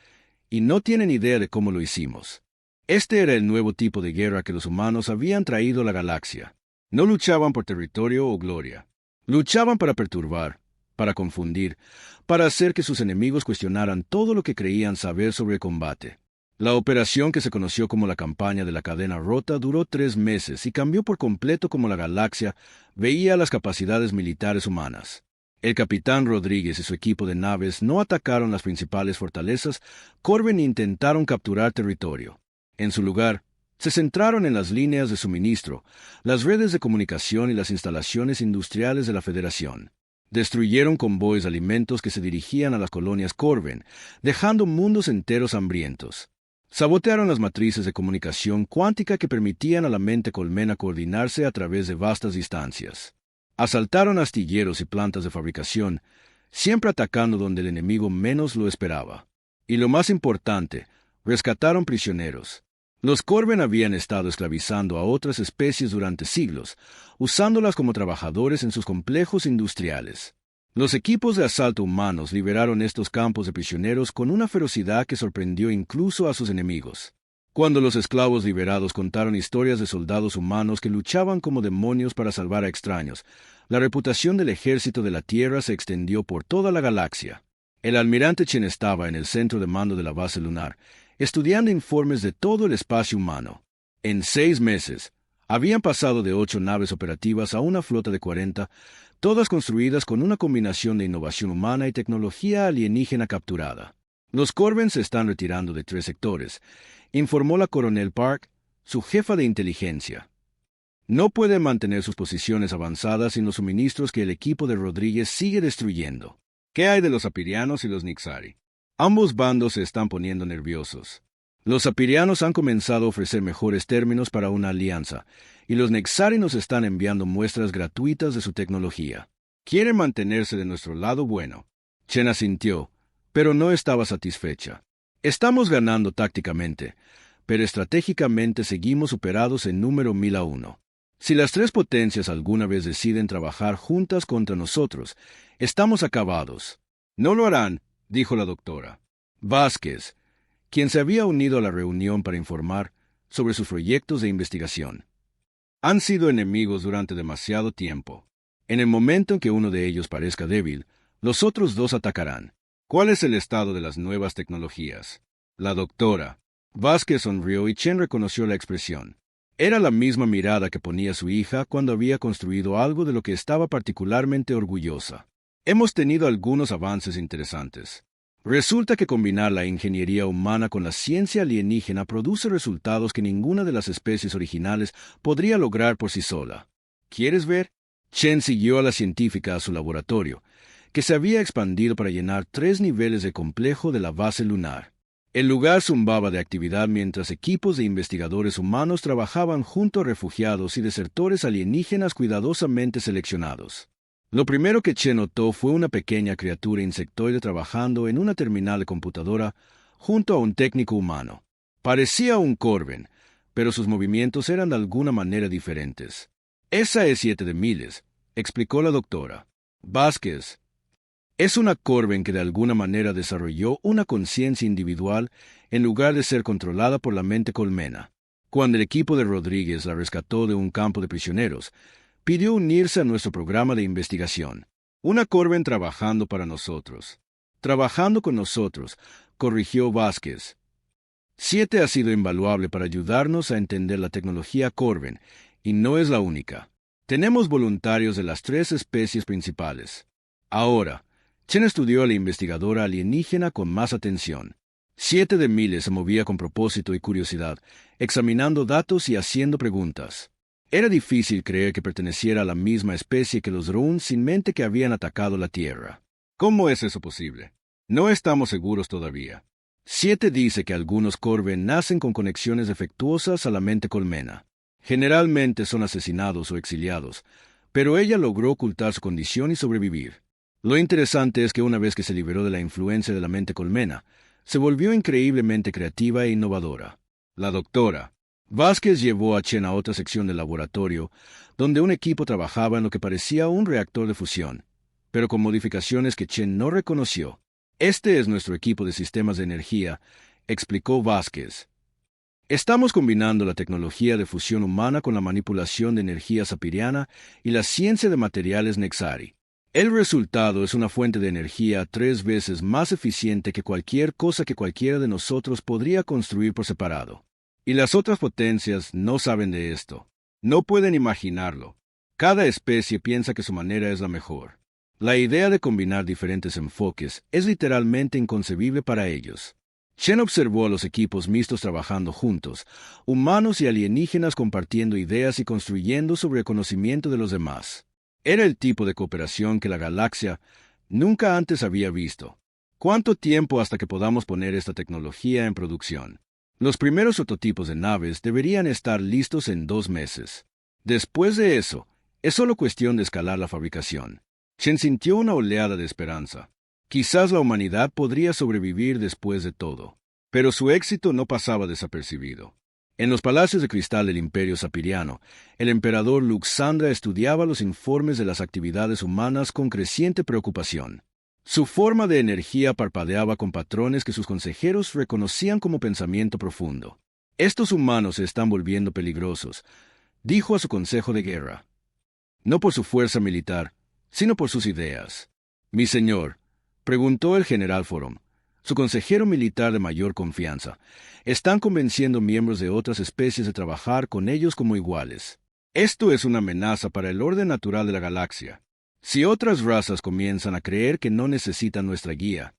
y no tienen idea de cómo lo hicimos. Este era el nuevo tipo de guerra que los humanos habían traído a la galaxia. No luchaban por territorio o gloria. Luchaban para perturbar, para confundir, para hacer que sus enemigos cuestionaran todo lo que creían saber sobre el combate. La operación, que se conoció como la campaña de la cadena rota, duró 3 meses y cambió por completo cómo la galaxia veía las capacidades militares humanas. El capitán Rodríguez y su equipo de naves no atacaron las principales fortalezas Corben e intentaron capturar territorio. En su lugar, se centraron en las líneas de suministro, las redes de comunicación y las instalaciones industriales de la Federación. Destruyeron convoyes de alimentos que se dirigían a las colonias Corben, dejando mundos enteros hambrientos. Sabotearon las matrices de comunicación cuántica que permitían a la mente colmena coordinarse a través de vastas distancias. Asaltaron astilleros y plantas de fabricación, siempre atacando donde el enemigo menos lo esperaba. Y lo más importante, rescataron prisioneros. Los Corben habían estado esclavizando a otras especies durante siglos, usándolas como trabajadores en sus complejos industriales. Los equipos de asalto humanos liberaron estos campos de prisioneros con una ferocidad que sorprendió incluso a sus enemigos. Cuando los esclavos liberados contaron historias de soldados humanos que luchaban como demonios para salvar a extraños, la reputación del ejército de la Tierra se extendió por toda la galaxia. El almirante Chen estaba en el centro de mando de la base lunar, estudiando informes de todo el espacio humano. En 6 meses, habían pasado de 8 naves operativas a una flota de 40, todas construidas con una combinación de innovación humana y tecnología alienígena capturada. Los Corben se están retirando de 3 sectores, informó la coronel Park, su jefa de inteligencia. No pueden mantener sus posiciones avanzadas sin los suministros que el equipo de Rodríguez sigue destruyendo. ¿Qué hay de los apirianos y los Nixari? Ambos bandos se están poniendo nerviosos. Los apirianos han comenzado a ofrecer mejores términos para una alianza, y los Nexari nos están enviando muestras gratuitas de su tecnología. Quieren mantenerse de nuestro lado bueno. Chen asintió, pero no estaba satisfecha. Estamos ganando tácticamente, pero estratégicamente seguimos superados en número 1000-1. Si las 3 potencias alguna vez deciden trabajar juntas contra nosotros, estamos acabados. No lo harán, dijo la doctora Vázquez, quien se había unido a la reunión para informar sobre sus proyectos de investigación. Han sido enemigos durante demasiado tiempo. En el momento en que uno de ellos parezca débil, los otros 2 atacarán. ¿Cuál es el estado de las nuevas tecnologías? La doctora Vázquez sonrió y Chen reconoció la expresión. Era la misma mirada que ponía su hija cuando había construido algo de lo que estaba particularmente orgullosa. Hemos tenido algunos avances interesantes. Resulta que combinar la ingeniería humana con la ciencia alienígena produce resultados que ninguna de las especies originales podría lograr por sí sola. ¿Quieres ver? Chen siguió a la científica a su laboratorio, que se había expandido para llenar 3 niveles de complejo de la base lunar. El lugar zumbaba de actividad mientras equipos de investigadores humanos trabajaban junto a refugiados y desertores alienígenas cuidadosamente seleccionados. Lo primero que Chen notó fue una pequeña criatura insectoide trabajando en una terminal de computadora junto a un técnico humano. Parecía un Corben, pero sus movimientos eran de alguna manera diferentes. Esa es 7 de miles, explicó la doctora Vázquez. Es una Corben que de alguna manera desarrolló una conciencia individual en lugar de ser controlada por la mente colmena. Cuando el equipo de Rodríguez la rescató de un campo de prisioneros, pidió unirse a nuestro programa de investigación. Una Corben trabajando para nosotros. Trabajando con nosotros, corrigió Vázquez. 7 ha sido invaluable para ayudarnos a entender la tecnología Corben, y no es la única. Tenemos voluntarios de las 3 especies principales. Ahora, Chen estudió a la investigadora alienígena con más atención. 7 de miles se movía con propósito y curiosidad, examinando datos y haciendo preguntas. Era difícil creer que perteneciera a la misma especie que los Drún sin mente que habían atacado la Tierra. ¿Cómo es eso posible? No estamos seguros todavía. 7 dice que algunos Corben nacen con conexiones defectuosas a la mente colmena. Generalmente son asesinados o exiliados, pero ella logró ocultar su condición y sobrevivir. Lo interesante es que una vez que se liberó de la influencia de la mente colmena, se volvió increíblemente creativa e innovadora. La doctora Vázquez llevó a Chen a otra sección del laboratorio, donde un equipo trabajaba en lo que parecía un reactor de fusión, pero con modificaciones que Chen no reconoció. Este es nuestro equipo de sistemas de energía, explicó Vázquez. Estamos combinando la tecnología de fusión humana con la manipulación de energía sapiriana y la ciencia de materiales Nexari. El resultado es una fuente de energía 3 veces más eficiente que cualquier cosa que cualquiera de nosotros podría construir por separado. Y las otras potencias no saben de esto. No pueden imaginarlo. Cada especie piensa que su manera es la mejor. La idea de combinar diferentes enfoques es literalmente inconcebible para ellos. Chen observó a los equipos mixtos trabajando juntos, humanos y alienígenas compartiendo ideas y construyendo sobre el conocimiento de los demás. Era el tipo de cooperación que la galaxia nunca antes había visto. ¿Cuánto tiempo hasta que podamos poner esta tecnología en producción? Los primeros prototipos de naves deberían estar listos en 2 meses. Después de eso, es solo cuestión de escalar la fabricación. Chen sintió una oleada de esperanza. Quizás la humanidad podría sobrevivir después de todo. Pero su éxito no pasaba desapercibido. En los palacios de cristal del Imperio Sapiriano, el emperador Luxandra estudiaba los informes de las actividades humanas con creciente preocupación. Su forma de energía parpadeaba con patrones que sus consejeros reconocían como pensamiento profundo. «Estos humanos se están volviendo peligrosos», dijo a su consejo de guerra. «No por su fuerza militar, sino por sus ideas». «Mi señor», preguntó el general Forom, su consejero militar de mayor confianza, «están convenciendo miembros de otras especies de trabajar con ellos como iguales. Esto es una amenaza para el orden natural de la galaxia. Si otras razas comienzan a creer que no necesitan nuestra guía,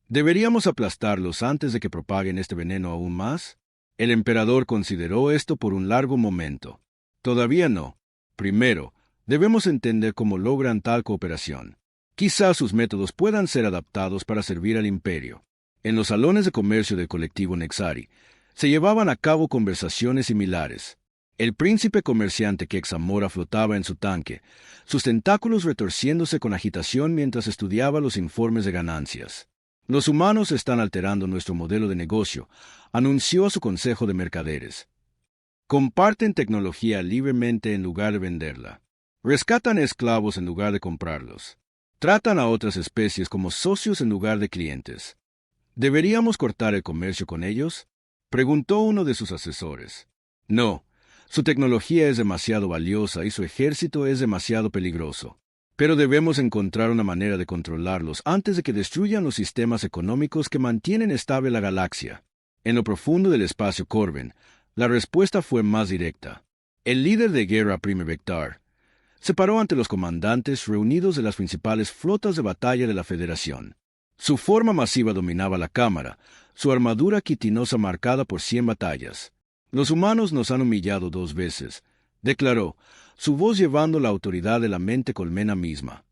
¿deberíamos aplastarlos antes de que propaguen este veneno aún más?» El emperador consideró esto por un largo momento. «Todavía no. Primero, debemos entender cómo logran tal cooperación. Quizás sus métodos puedan ser adaptados para servir al imperio». En los salones de comercio del colectivo Nexari, se llevaban a cabo conversaciones similares. El príncipe comerciante Quexamora flotaba en su tanque, sus tentáculos retorciéndose con agitación mientras estudiaba los informes de ganancias. «Los humanos están alterando nuestro modelo de negocio», anunció a su consejo de mercaderes. «Comparten tecnología libremente en lugar de venderla. Rescatan esclavos en lugar de comprarlos. Tratan a otras especies como socios en lugar de clientes. ¿Deberíamos cortar el comercio con ellos?», preguntó uno de sus asesores. «No, su tecnología es demasiado valiosa y su ejército es demasiado peligroso. Pero debemos encontrar una manera de controlarlos antes de que destruyan los sistemas económicos que mantienen estable la galaxia». En lo profundo del espacio Corben, la respuesta fue más directa. El líder de guerra Prime Vectar se paró ante los comandantes reunidos de las principales flotas de batalla de la Federación. Su forma masiva dominaba la cámara, su armadura quitinosa marcada por 100 batallas. «Los humanos nos han humillado 2 veces», declaró, su voz llevando la autoridad de la mente colmena misma.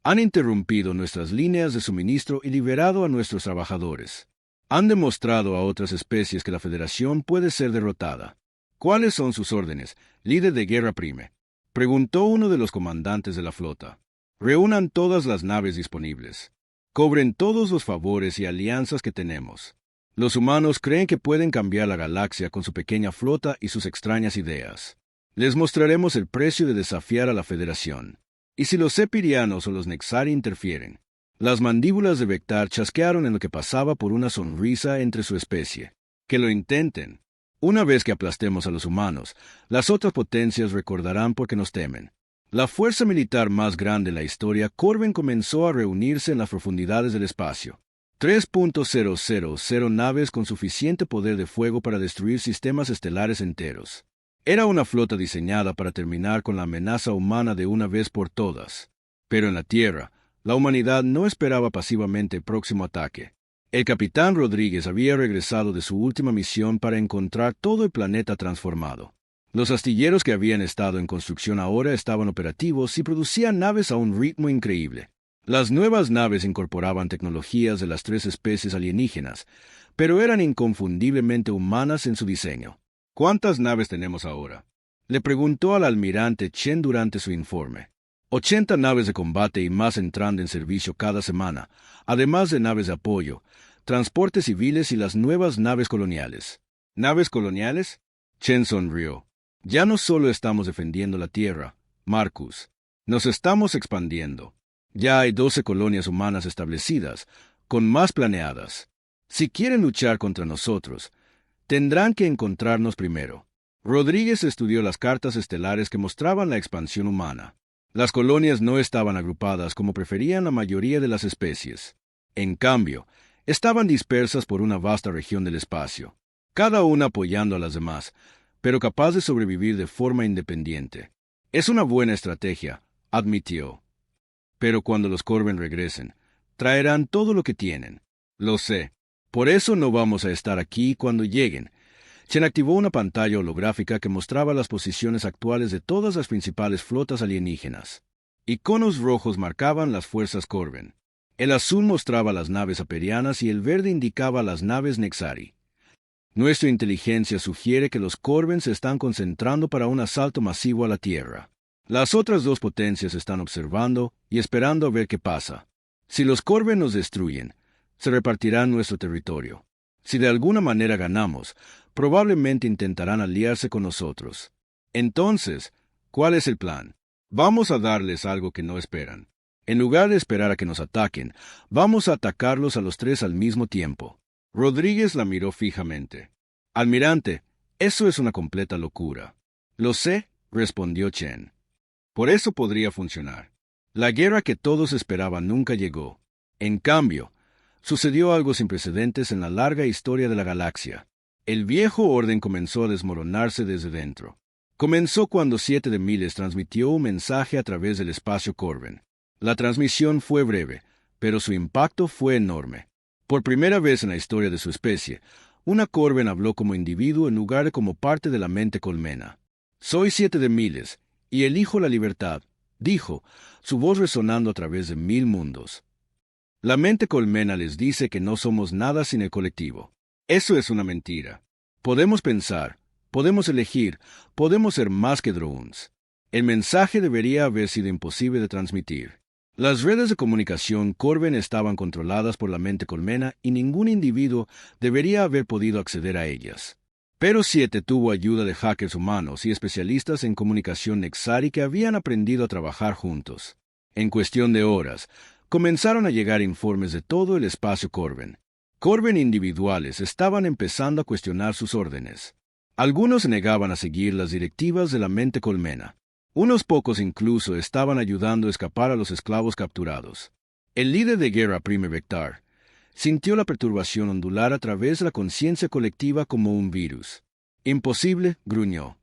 «Han interrumpido nuestras líneas de suministro y liberado a nuestros trabajadores. Han demostrado a otras especies que la Federación puede ser derrotada». «¿Cuáles son sus órdenes, líder de guerra Prime?», preguntó uno de los comandantes de la flota. «Reúnan todas las naves disponibles. Cobren todos los favores y alianzas que tenemos. Los humanos creen que pueden cambiar la galaxia con su pequeña flota y sus extrañas ideas. Les mostraremos el precio de desafiar a la Federación. Y si los sepirianos o los Nexari interfieren». Las mandíbulas de Vectar chasquearon en lo que pasaba por una sonrisa entre su especie. «Que lo intenten. Una vez que aplastemos a los humanos, las otras potencias recordarán por qué nos temen». La fuerza militar más grande en la historia, Corben comenzó a reunirse en las profundidades del espacio. 3.000 naves con suficiente poder de fuego para destruir sistemas estelares enteros. Era una flota diseñada para terminar con la amenaza humana de una vez por todas. Pero en la Tierra, la humanidad no esperaba pasivamente el próximo ataque. El capitán Rodríguez había regresado de su última misión para encontrar todo el planeta transformado. Los astilleros que habían estado en construcción ahora estaban operativos y producían naves a un ritmo increíble. Las nuevas naves incorporaban tecnologías de las 3 especies alienígenas, pero eran inconfundiblemente humanas en su diseño. «¿Cuántas naves tenemos ahora?», le preguntó al almirante Chen durante su informe. 80 naves de combate y más entrando en servicio cada semana, además de naves de apoyo, transportes civiles y las nuevas naves coloniales. «¿Naves coloniales?», Chen sonrió. «Ya no solo estamos defendiendo la Tierra, Marcus, nos estamos expandiendo. Ya hay 12 colonias humanas establecidas, con más planeadas. Si quieren luchar contra nosotros, tendrán que encontrarnos primero». Rodríguez estudió las cartas estelares que mostraban la expansión humana. Las colonias no estaban agrupadas como preferían la mayoría de las especies. En cambio, estaban dispersas por una vasta región del espacio, cada una apoyando a las demás, pero capaz de sobrevivir de forma independiente. Es una buena estrategia, admitió. Pero cuando los Corben regresen, traerán todo lo que tienen. Lo sé. Por eso no vamos a estar aquí cuando lleguen. Chen activó una pantalla holográfica que mostraba las posiciones actuales de todas las principales flotas alienígenas. Iconos rojos marcaban las fuerzas Corben. El azul mostraba las naves aperianas y el verde indicaba las naves Nexari. Nuestra inteligencia sugiere que los Corben se están concentrando para un asalto masivo a la Tierra. Las otras dos potencias están observando y esperando a ver qué pasa. Si los Corben nos destruyen, se repartirán nuestro territorio. Si de alguna manera ganamos, probablemente intentarán aliarse con nosotros. Entonces, ¿cuál es el plan? Vamos a darles algo que no esperan. En lugar de esperar a que nos ataquen, vamos a atacarlos a los tres al mismo tiempo. Rodríguez la miró fijamente. Almirante, eso es una completa locura. Lo sé, respondió Chen. Por eso podría funcionar. La guerra que todos esperaban nunca llegó. En cambio, sucedió algo sin precedentes en la larga historia de la galaxia. El viejo orden comenzó a desmoronarse desde dentro. Comenzó cuando 7 de Miles transmitió un mensaje a través del espacio Corben. La transmisión fue breve, pero su impacto fue enorme. Por primera vez en la historia de su especie, una Corben habló como individuo en lugar de como parte de la mente colmena. Soy 7 de Miles, y elijo la libertad, dijo, su voz resonando a través de 1000 mundos. La mente colmena les dice que no somos nada sin el colectivo. Eso es una mentira. Podemos pensar, podemos elegir, podemos ser más que drones. El mensaje debería haber sido imposible de transmitir. Las redes de comunicación Corben estaban controladas por la mente colmena y ningún individuo debería haber podido acceder a ellas. Pero 7 tuvo ayuda de hackers humanos y especialistas en comunicación Nexari que habían aprendido a trabajar juntos. En cuestión de horas, comenzaron a llegar informes de todo el espacio Corben. Corben individuales estaban empezando a cuestionar sus órdenes. Algunos se negaban a seguir las directivas de la mente colmena. Unos pocos incluso estaban ayudando a escapar a los esclavos capturados. El líder de guerra Prime Vectar sintió la perturbación ondular a través de la conciencia colectiva como un virus. Imposible, gruñó.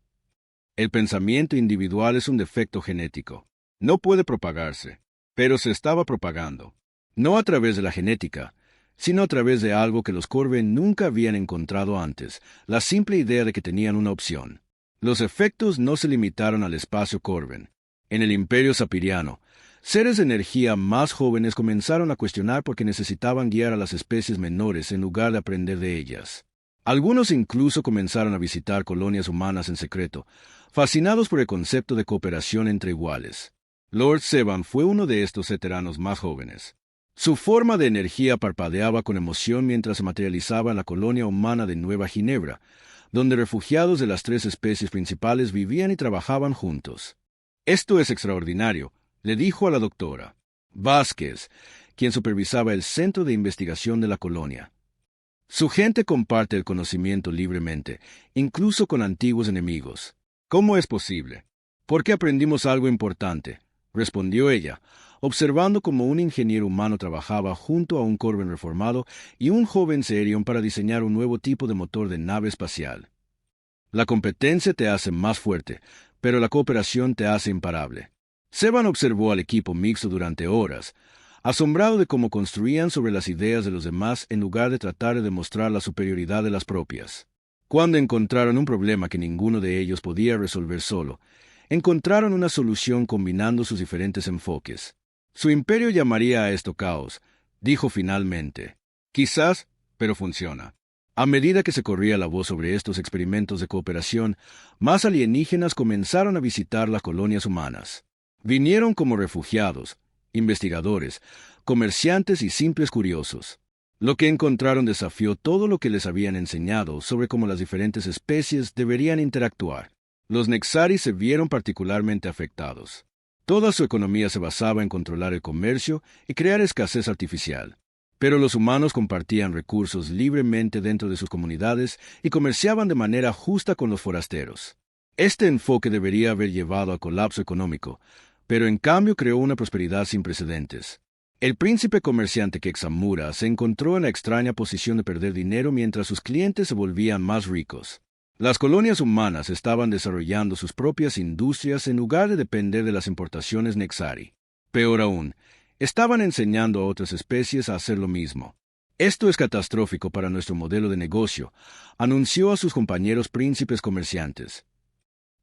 El pensamiento individual es un defecto genético. No puede propagarse, pero se estaba propagando. No a través de la genética, sino a través de algo que los Corben nunca habían encontrado antes, la simple idea de que tenían una opción. Los efectos no se limitaron al espacio Corben. En el Imperio Sapiriano, seres de energía más jóvenes comenzaron a cuestionar por qué necesitaban guiar a las especies menores en lugar de aprender de ellas. Algunos incluso comenzaron a visitar colonias humanas en secreto, fascinados por el concepto de cooperación entre iguales. Lord Sevan fue uno de estos veteranos más jóvenes. Su forma de energía parpadeaba con emoción mientras se materializaba en la colonia humana de Nueva Ginebra, donde refugiados de las 3 especies principales vivían y trabajaban juntos. Esto es extraordinario, le dijo a la doctora Vázquez, quien supervisaba el centro de investigación de la colonia. Su gente comparte el conocimiento libremente, incluso con antiguos enemigos. ¿Cómo es posible? Porque aprendimos algo importante, respondió ella, observando cómo un ingeniero humano trabajaba junto a un Corben reformado y un joven Serion para diseñar un nuevo tipo de motor de nave espacial. La competencia te hace más fuerte, pero la cooperación te hace imparable. Sevan observó al equipo mixto durante horas, asombrado de cómo construían sobre las ideas de los demás en lugar de tratar de demostrar la superioridad de las propias. Cuando encontraron un problema que ninguno de ellos podía resolver solo, encontraron una solución combinando sus diferentes enfoques. Su imperio llamaría a esto caos, dijo finalmente. Quizás, pero funciona. A medida que se corría la voz sobre estos experimentos de cooperación, más alienígenas comenzaron a visitar las colonias humanas. Vinieron como refugiados, investigadores, comerciantes y simples curiosos. Lo que encontraron desafió todo lo que les habían enseñado sobre cómo las diferentes especies deberían interactuar. Los Nexari se vieron particularmente afectados. Toda su economía se basaba en controlar el comercio y crear escasez artificial. Pero los humanos compartían recursos libremente dentro de sus comunidades y comerciaban de manera justa con los forasteros. Este enfoque debería haber llevado al colapso económico, pero en cambio creó una prosperidad sin precedentes. El príncipe comerciante Quexamura se encontró en la extraña posición de perder dinero mientras sus clientes se volvían más ricos. Las colonias humanas estaban desarrollando sus propias industrias en lugar de depender de las importaciones Nexari. Peor aún, estaban enseñando a otras especies a hacer lo mismo. Esto es catastrófico para nuestro modelo de negocio, anunció a sus compañeros príncipes comerciantes.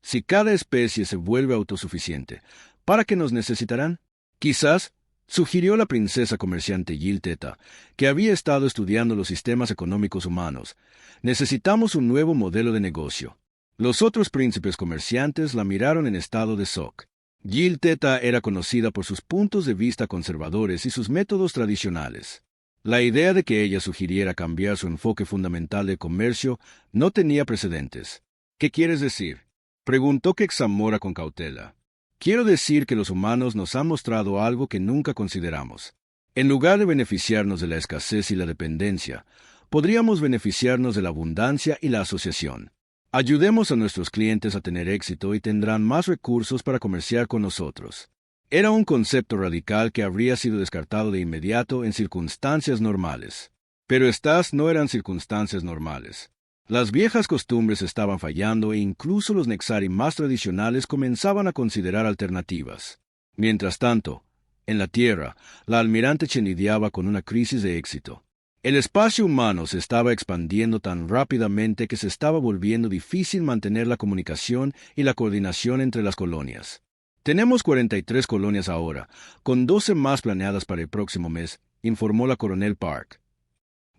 Si cada especie se vuelve autosuficiente, ¿para qué nos necesitarán? Quizás, sugirió la princesa comerciante Yil Teta, que había estado estudiando los sistemas económicos humanos. Necesitamos un nuevo modelo de negocio. Los otros príncipes comerciantes la miraron en estado de shock. Yil Teta era conocida por sus puntos de vista conservadores y sus métodos tradicionales. La idea de que ella sugiriera cambiar su enfoque fundamental de comercio no tenía precedentes. ¿Qué quieres decir?, preguntó Quexamora con cautela. Quiero decir que los humanos nos han mostrado algo que nunca consideramos. En lugar de beneficiarnos de la escasez y la dependencia, podríamos beneficiarnos de la abundancia y la asociación. Ayudemos a nuestros clientes a tener éxito y tendrán más recursos para comerciar con nosotros. Era un concepto radical que habría sido descartado de inmediato en circunstancias normales. Pero estas no eran circunstancias normales. Las viejas costumbres estaban fallando e incluso los Nexari más tradicionales comenzaban a considerar alternativas. Mientras tanto, en la Tierra, la almirante Chen lidiaba con una crisis de éxito. El espacio humano se estaba expandiendo tan rápidamente que se estaba volviendo difícil mantener la comunicación y la coordinación entre las colonias. Tenemos 43 colonias ahora, con 12 más planeadas para el próximo mes, informó la coronel Park.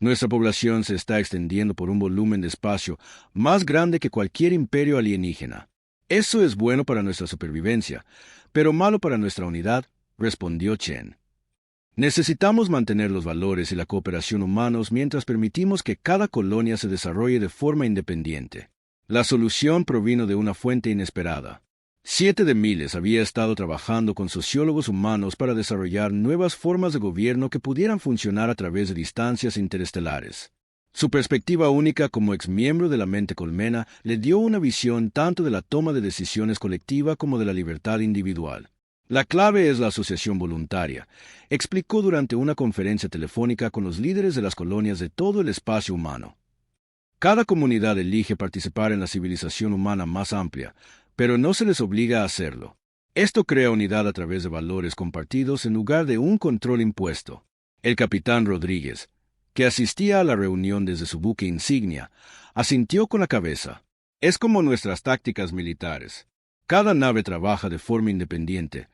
Nuestra población se está extendiendo por un volumen de espacio más grande que cualquier imperio alienígena. Eso es bueno para nuestra supervivencia, pero malo para nuestra unidad, respondió Chen. Necesitamos mantener los valores y la cooperación humanos mientras permitimos que cada colonia se desarrolle de forma independiente. La solución provino de una fuente inesperada. 7 de Miles había estado trabajando con sociólogos humanos para desarrollar nuevas formas de gobierno que pudieran funcionar a través de distancias interestelares. Su perspectiva única como exmiembro de la mente colmena le dio una visión tanto de la toma de decisiones colectiva como de la libertad individual. La clave es la asociación voluntaria, explicó durante una conferencia telefónica con los líderes de las colonias de todo el espacio humano. Cada comunidad elige participar en la civilización humana más amplia, pero no se les obliga a hacerlo. Esto crea unidad a través de valores compartidos en lugar de un control impuesto. El capitán Rodríguez, que asistía a la reunión desde su buque insignia, asintió con la cabeza. Es como nuestras tácticas militares. Cada nave trabaja de forma independiente,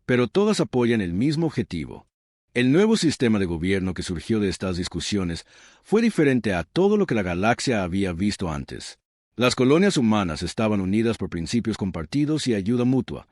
pero todas apoyan el mismo objetivo. El nuevo sistema de gobierno que surgió de estas discusiones fue diferente a todo lo que la galaxia había visto antes. Las colonias humanas estaban unidas por principios compartidos y ayuda mutua,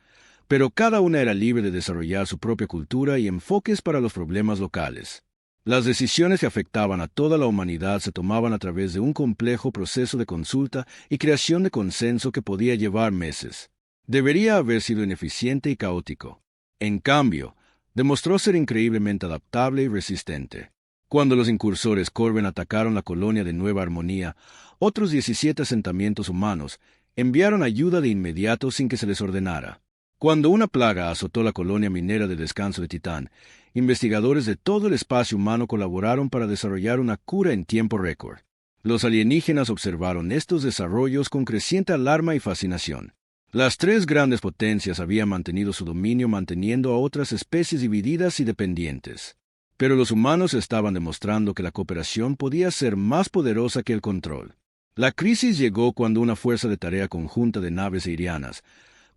pero cada una era libre de desarrollar su propia cultura y enfoques para los problemas locales. Las decisiones que afectaban a toda la humanidad se tomaban a través de un complejo proceso de consulta y creación de consenso que podía llevar meses. Debería haber sido ineficiente y caótico. En cambio, demostró ser increíblemente adaptable y resistente. Cuando los incursores Corben atacaron la colonia de Nueva Armonía, otros 17 asentamientos humanos enviaron ayuda de inmediato sin que se les ordenara. Cuando una plaga azotó la colonia minera de Descanso de Titán, investigadores de todo el espacio humano colaboraron para desarrollar una cura en tiempo récord. Los alienígenas observaron estos desarrollos con creciente alarma y fascinación. Las 3 grandes potencias habían mantenido su dominio manteniendo a otras especies divididas y dependientes. Pero los humanos estaban demostrando que la cooperación podía ser más poderosa que el control. La crisis llegó cuando una fuerza de tarea conjunta de naves eirianas,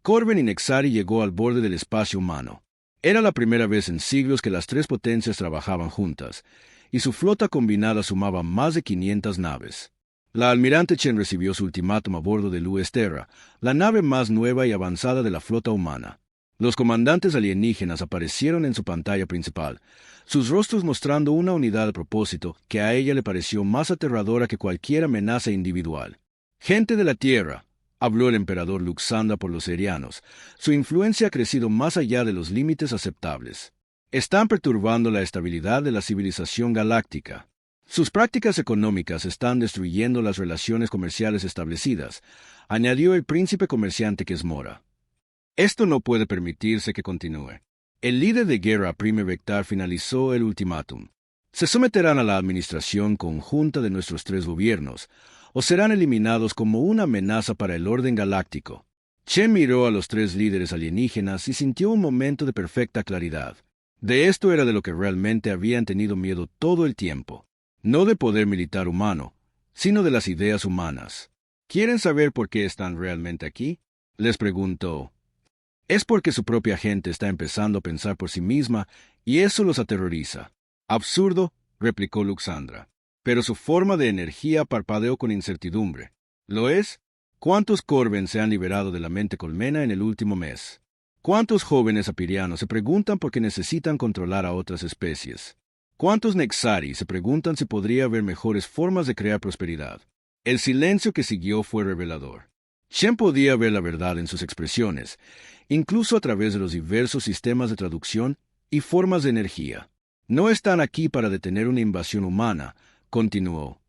Corben y Nexari, llegó al borde del espacio humano. Era la primera vez en siglos que las 3 potencias trabajaban juntas, y su flota combinada sumaba más de 500 naves. La almirante Chen recibió su ultimátum a bordo del US Terra, la nave más nueva y avanzada de la flota humana. Los comandantes alienígenas aparecieron en su pantalla principal, sus rostros mostrando una unidad de propósito que a ella le pareció más aterradora que cualquier amenaza individual. «Gente de la Tierra», habló el emperador Luxanda por los erianos, su influencia ha crecido más allá de los límites aceptables. Están perturbando la estabilidad de la civilización galáctica. Sus prácticas económicas están destruyendo las relaciones comerciales establecidas, añadió el príncipe comerciante Quexamura. Esto no puede permitirse que continúe. El líder de guerra Prime Vectar finalizó el ultimátum. Se someterán a la administración conjunta de nuestros tres gobiernos, o serán eliminados como una amenaza para el orden galáctico. Chen miró a los tres líderes alienígenas y sintió un momento de perfecta claridad. De esto era de lo que realmente habían tenido miedo todo el tiempo. No del poder militar humano, sino de las ideas humanas. ¿Quieren saber por qué están realmente aquí? Les preguntó. Es porque su propia gente está empezando a pensar por sí misma y eso los aterroriza. Absurdo, replicó Luxandra. Pero su forma de energía parpadeó con incertidumbre. ¿Lo es? ¿Cuántos Corben se han liberado de la mente colmena en el último mes? ¿Cuántos jóvenes apirianos se preguntan por qué necesitan controlar a otras especies? ¿Cuántos Nexari se preguntan si podría haber mejores formas de crear prosperidad? El silencio que siguió fue revelador. Chen podía ver la verdad en sus expresiones, incluso a través de los diversos sistemas de traducción y formas de energía. No están aquí para detener una invasión humana, continuó.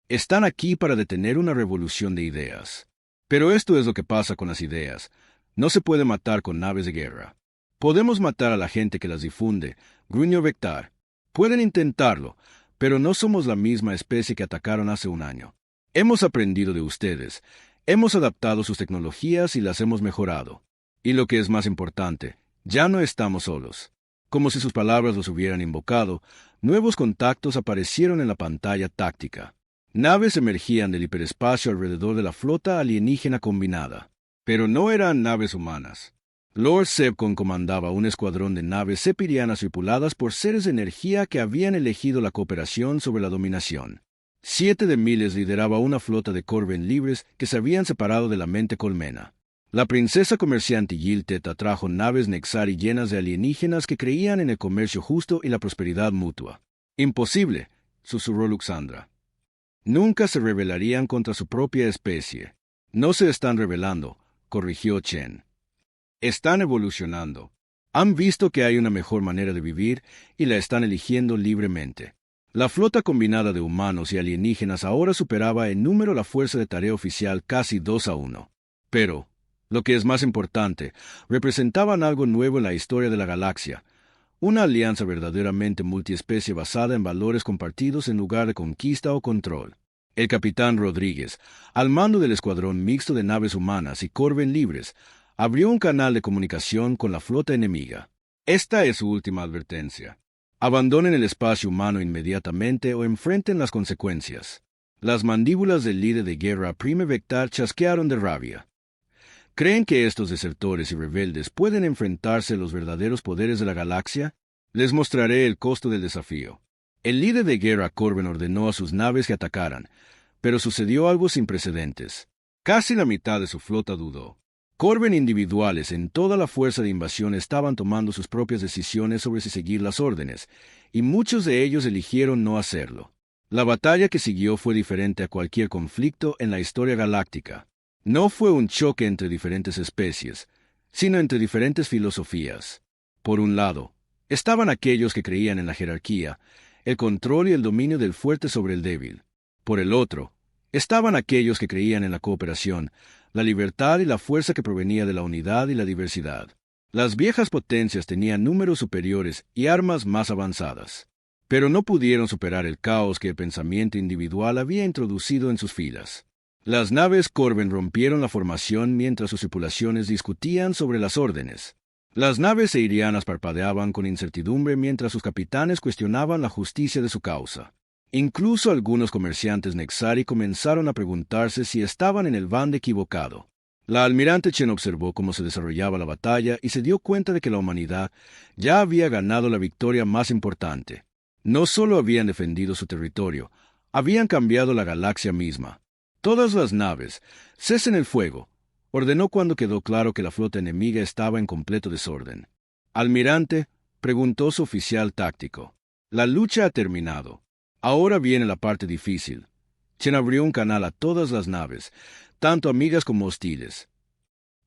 Están aquí para detener una revolución de ideas. Pero esto es lo que pasa con las ideas. No se puede matar con naves de guerra. Podemos matar a la gente que las difunde, gruñó Vectar. Pueden intentarlo, pero no somos la misma especie que atacaron hace un año. Hemos aprendido de ustedes, hemos adaptado sus tecnologías y las hemos mejorado. Y lo que es más importante, ya no estamos solos. Como si sus palabras los hubieran invocado, nuevos contactos aparecieron en la pantalla táctica. Naves emergían del hiperespacio alrededor de la flota alienígena combinada. Pero no eran naves humanas. Lord Zebcon comandaba un escuadrón de naves sepirianas tripuladas por seres de energía que habían elegido la cooperación sobre la dominación. 7 de miles lideraba una flota de Corben libres que se habían separado de la mente colmena. La princesa comerciante Yiltet atrajo naves Nexari llenas de alienígenas que creían en el comercio justo y la prosperidad mutua. Imposible, susurró Luxandra. Nunca se rebelarían contra su propia especie. No se están rebelando, corrigió Chen. Están evolucionando. Han visto que hay una mejor manera de vivir y la están eligiendo libremente. La flota combinada de humanos y alienígenas ahora superaba en número la fuerza de tarea oficial casi 2-1. Pero, lo que es más importante, representaban algo nuevo en la historia de la galaxia, una alianza verdaderamente multiespecie basada en valores compartidos en lugar de conquista o control. El capitán Rodríguez, al mando del escuadrón mixto de naves humanas y Corben libres, abrió un canal de comunicación con la flota enemiga. Esta es su última advertencia. Abandonen el espacio humano inmediatamente o enfrenten las consecuencias. Las mandíbulas del líder de guerra Prime Vectar chasquearon de rabia. ¿Creen que estos desertores y rebeldes pueden enfrentarse a los verdaderos poderes de la galaxia? Les mostraré el costo del desafío. El líder de guerra Corben ordenó a sus naves que atacaran, pero sucedió algo sin precedentes. Casi la mitad de su flota dudó. Corben individuales en toda la fuerza de invasión estaban tomando sus propias decisiones sobre si seguir las órdenes, y muchos de ellos eligieron no hacerlo. La batalla que siguió fue diferente a cualquier conflicto en la historia galáctica. No fue un choque entre diferentes especies, sino entre diferentes filosofías. Por un lado, estaban aquellos que creían en la jerarquía, el control y el dominio del fuerte sobre el débil. Por el otro, estaban aquellos que creían en la cooperación, la libertad y la fuerza que provenía de la unidad y la diversidad. Las viejas potencias tenían números superiores y armas más avanzadas, pero no pudieron superar el caos que el pensamiento individual había introducido en sus filas. Las naves Corben rompieron la formación mientras sus tripulaciones discutían sobre las órdenes. Las naves seirianas parpadeaban con incertidumbre mientras sus capitanes cuestionaban la justicia de su causa. Incluso algunos comerciantes Nexari comenzaron a preguntarse si estaban en el bando equivocado. La almirante Chen observó cómo se desarrollaba la batalla y se dio cuenta de que la humanidad ya había ganado la victoria más importante. No solo habían defendido su territorio, habían cambiado la galaxia misma. Todas las naves, cesen el fuego, ordenó cuando quedó claro que la flota enemiga estaba en completo desorden. Almirante, preguntó su oficial táctico. La lucha ha terminado. Ahora viene la parte difícil. Chen abrió un canal a todas las naves, tanto amigas como hostiles.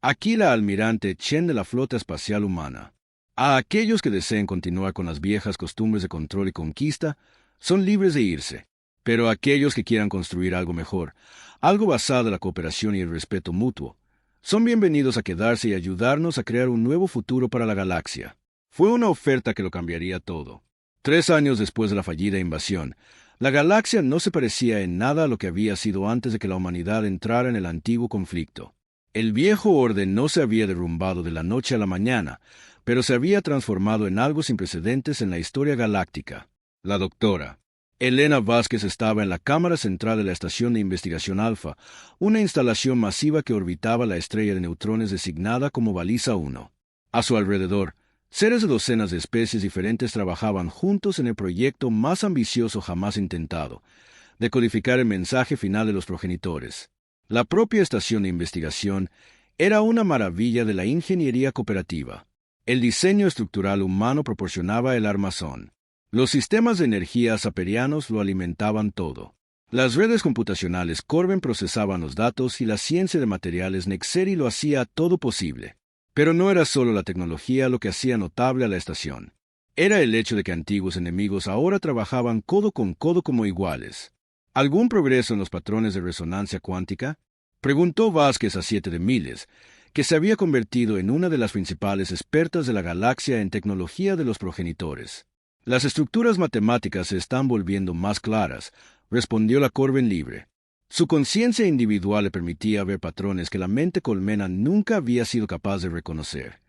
Aquí la almirante Chen de la Flota Espacial Humana. A aquellos que deseen continuar con las viejas costumbres de control y conquista, son libres de irse. Pero aquellos que quieran construir algo mejor, algo basado en la cooperación y el respeto mutuo, Son bienvenidos a quedarse y ayudarnos a crear un nuevo futuro para la galaxia. Fue una oferta que lo cambiaría todo. 3 años después de la fallida invasión, la galaxia no se parecía en nada a lo que había sido antes de que la humanidad entrara en el antiguo conflicto. El viejo orden no se había derrumbado de la noche a la mañana, pero se había transformado en algo sin precedentes en la historia galáctica. La doctora Elena Vázquez estaba en la cámara central de la Estación de Investigación Alfa, una instalación masiva que orbitaba la estrella de neutrones designada como Baliza 1. A su alrededor, seres de docenas de especies diferentes trabajaban juntos en el proyecto más ambicioso jamás intentado, de codificar el mensaje final de los progenitores. La propia estación de investigación era una maravilla de la ingeniería cooperativa. El diseño estructural humano proporcionaba el armazón. Los sistemas de energía saperianos lo alimentaban todo. Las redes computacionales Corben procesaban los datos y la ciencia de materiales Nexeri lo hacía todo posible. Pero no era solo la tecnología lo que hacía notable a la estación. Era el hecho de que antiguos enemigos ahora trabajaban codo con codo como iguales. ¿Algún progreso en los patrones de resonancia cuántica? Preguntó Vázquez a 7 de Miles, que se había convertido en una de las principales expertas de la galaxia en tecnología de los progenitores. Las estructuras matemáticas se están volviendo más claras, respondió la Corben libre. Su conciencia individual le permitía ver patrones que la mente colmena nunca había sido capaz de reconocer.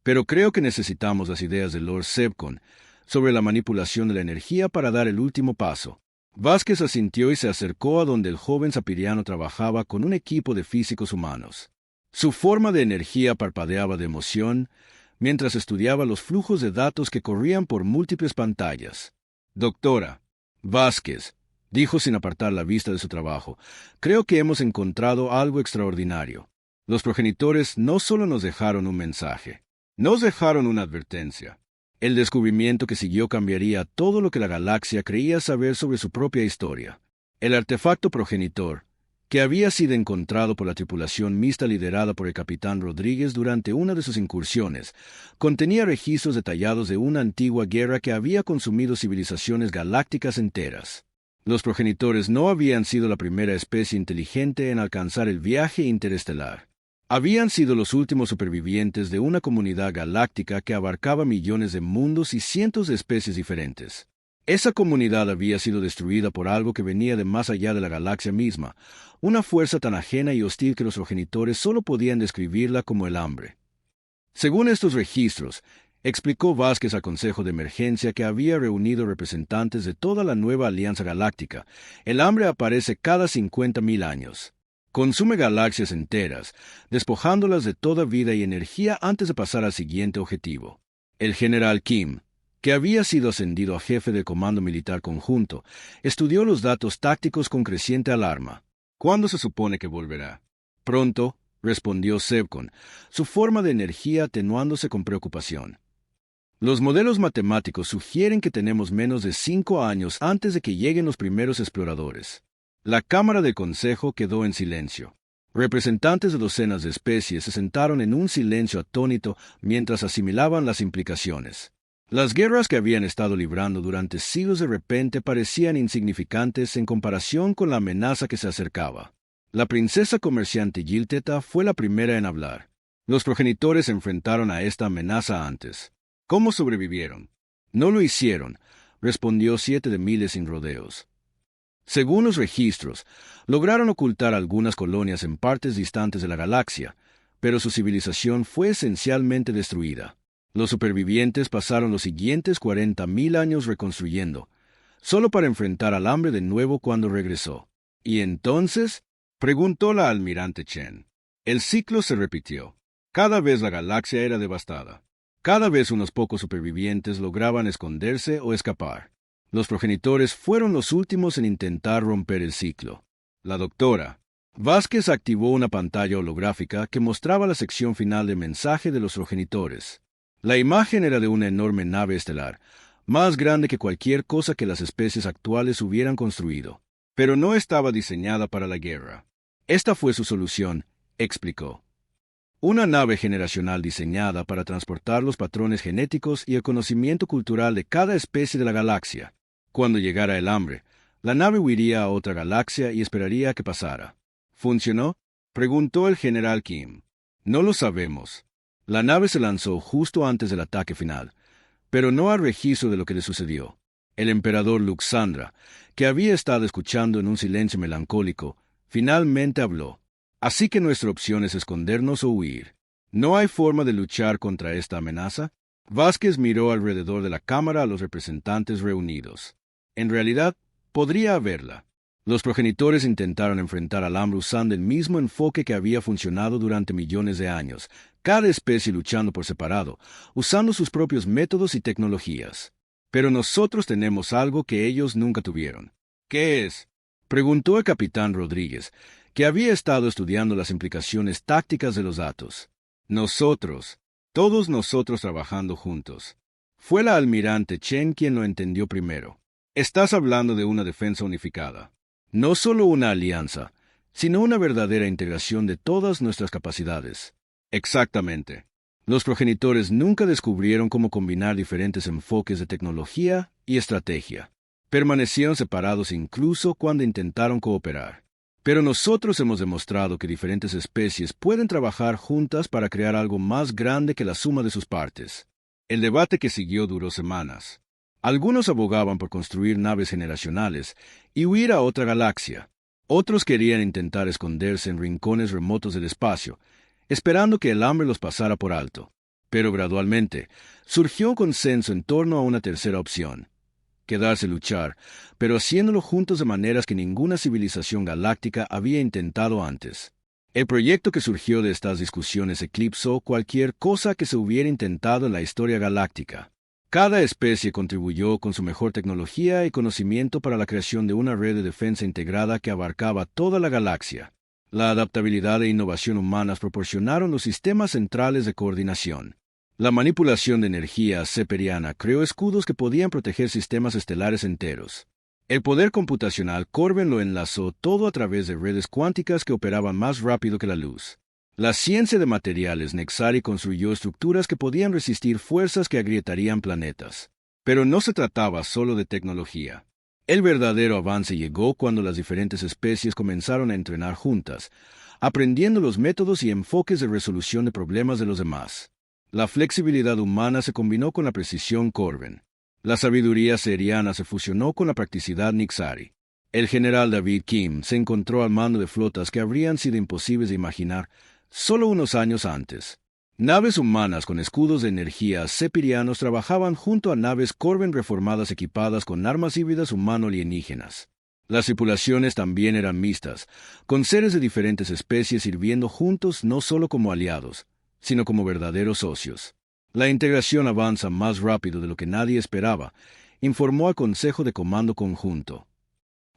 Pero creo que necesitamos las ideas de Lord Zebcon sobre la manipulación de la energía para dar el último paso. Vázquez asintió y se acercó a donde el joven sapiriano trabajaba con un equipo de físicos humanos. Su forma de energía parpadeaba de emoción, mientras estudiaba los flujos de datos que corrían por múltiples pantallas. Doctora Vázquez, dijo sin apartar la vista de su trabajo, creo que hemos encontrado algo extraordinario. Los progenitores no solo nos dejaron un mensaje, nos dejaron una advertencia. El descubrimiento que siguió cambiaría todo lo que la galaxia creía saber sobre su propia historia. El artefacto progenitor, que había sido encontrado por la tripulación mixta liderada por el capitán Rodríguez durante una de sus incursiones, contenía registros detallados de una antigua guerra que había consumido civilizaciones galácticas enteras. Los progenitores no habían sido la primera especie inteligente en alcanzar el viaje interestelar. Habían sido los últimos supervivientes de una comunidad galáctica que abarcaba millones de mundos y cientos de especies diferentes. Esa comunidad había sido destruida por algo que venía de más allá de la galaxia misma, una fuerza tan ajena y hostil que los progenitores solo podían describirla como el hambre. Según estos registros, explicó Vázquez al Consejo de Emergencia que había reunido representantes de toda la nueva Alianza Galáctica, el hambre aparece cada 50.000 años. Consume galaxias enteras, despojándolas de toda vida y energía antes de pasar al siguiente objetivo. El general Kim, que había sido ascendido a jefe del Comando Militar Conjunto, estudió los datos tácticos con creciente alarma. ¿Cuándo se supone que volverá? Pronto, respondió Zebcon, su forma de energía atenuándose con preocupación. Los modelos matemáticos sugieren que tenemos menos de 5 años antes de que lleguen los primeros exploradores. La Cámara del Consejo quedó en silencio. Representantes de docenas de especies se sentaron en un silencio atónito mientras asimilaban las implicaciones. Las guerras que habían estado librando durante siglos de repente parecían insignificantes en comparación con la amenaza que se acercaba. La princesa comerciante Yilteta fue la primera en hablar. Los progenitores se enfrentaron a esta amenaza antes. ¿Cómo sobrevivieron? No lo hicieron, respondió 7 de Miles sin rodeos. Según los registros, lograron ocultar algunas colonias en partes distantes de la galaxia, pero su civilización fue esencialmente destruida. Los supervivientes pasaron los siguientes 40.000 años reconstruyendo, solo para enfrentar al hambre de nuevo cuando regresó. ¿Y entonces? Preguntó la almirante Chen. El ciclo se repitió. Cada vez la galaxia era devastada. Cada vez unos pocos supervivientes lograban esconderse o escapar. Los progenitores fueron los últimos en intentar romper el ciclo. La doctora Vázquez activó una pantalla holográfica que mostraba la sección final de mensaje de los progenitores. La imagen era de una enorme nave estelar, más grande que cualquier cosa que las especies actuales hubieran construido. Pero no estaba diseñada para la guerra. Esta fue su solución, explicó. Una nave generacional diseñada para transportar los patrones genéticos y el conocimiento cultural de cada especie de la galaxia. Cuando llegara el hambre, la nave huiría a otra galaxia y esperaría a que pasara. ¿Funcionó? Preguntó el general Kim. No lo sabemos. La nave se lanzó justo antes del ataque final, pero no hay registro de lo que le sucedió. El emperador Luxandra, que había estado escuchando en un silencio melancólico, finalmente habló. Así que nuestra opción es escondernos o huir. ¿No hay forma de luchar contra esta amenaza? Vázquez miró alrededor de la cámara a los representantes reunidos. En realidad, podría haberla. Los progenitores intentaron enfrentar al hambre usando el mismo enfoque que había funcionado durante millones de años, cada especie luchando por separado, usando sus propios métodos y tecnologías. Pero nosotros tenemos algo que ellos nunca tuvieron. ¿Qué es? Preguntó el capitán Rodríguez, que había estado estudiando las implicaciones tácticas de los datos. Nosotros, todos nosotros trabajando juntos. Fue la almirante Chen quien lo entendió primero. Estás hablando de una defensa unificada. No solo una alianza, sino una verdadera integración de todas nuestras capacidades. Exactamente. Los progenitores nunca descubrieron cómo combinar diferentes enfoques de tecnología y estrategia. Permanecieron separados incluso cuando intentaron cooperar. Pero nosotros hemos demostrado que diferentes especies pueden trabajar juntas para crear algo más grande que la suma de sus partes. El debate que siguió duró semanas. Algunos abogaban por construir naves generacionales y huir a otra galaxia. Otros querían intentar esconderse en rincones remotos del espacio, esperando que el hambre los pasara por alto. Pero gradualmente surgió un consenso en torno a una tercera opción: quedarse luchar, pero haciéndolo juntos de maneras que ninguna civilización galáctica había intentado antes. El proyecto que surgió de estas discusiones eclipsó cualquier cosa que se hubiera intentado en la historia galáctica. Cada especie contribuyó con su mejor tecnología y conocimiento para la creación de una red de defensa integrada que abarcaba toda la galaxia. La adaptabilidad e innovación humanas proporcionaron los sistemas centrales de coordinación. La manipulación de energía seperiana creó escudos que podían proteger sistemas estelares enteros. El poder computacional Corben lo enlazó todo a través de redes cuánticas que operaban más rápido que la luz. La ciencia de materiales Nexari construyó estructuras que podían resistir fuerzas que agrietarían planetas. Pero no se trataba solo de tecnología. El verdadero avance llegó cuando las diferentes especies comenzaron a entrenar juntas, aprendiendo los métodos y enfoques de resolución de problemas de los demás. La flexibilidad humana se combinó con la precisión Corben. La sabiduría seriana se fusionó con la practicidad Nixari. El general David Kim se encontró al mando de flotas que habrían sido imposibles de imaginar solo unos años antes. Naves humanas con escudos de energía sepirianos trabajaban junto a naves Corben reformadas equipadas con armas híbridas humano-alienígenas. Las tripulaciones también eran mixtas, con seres de diferentes especies sirviendo juntos no solo como aliados, sino como verdaderos socios. La integración avanza más rápido de lo que nadie esperaba, informó al Consejo de Comando Conjunto.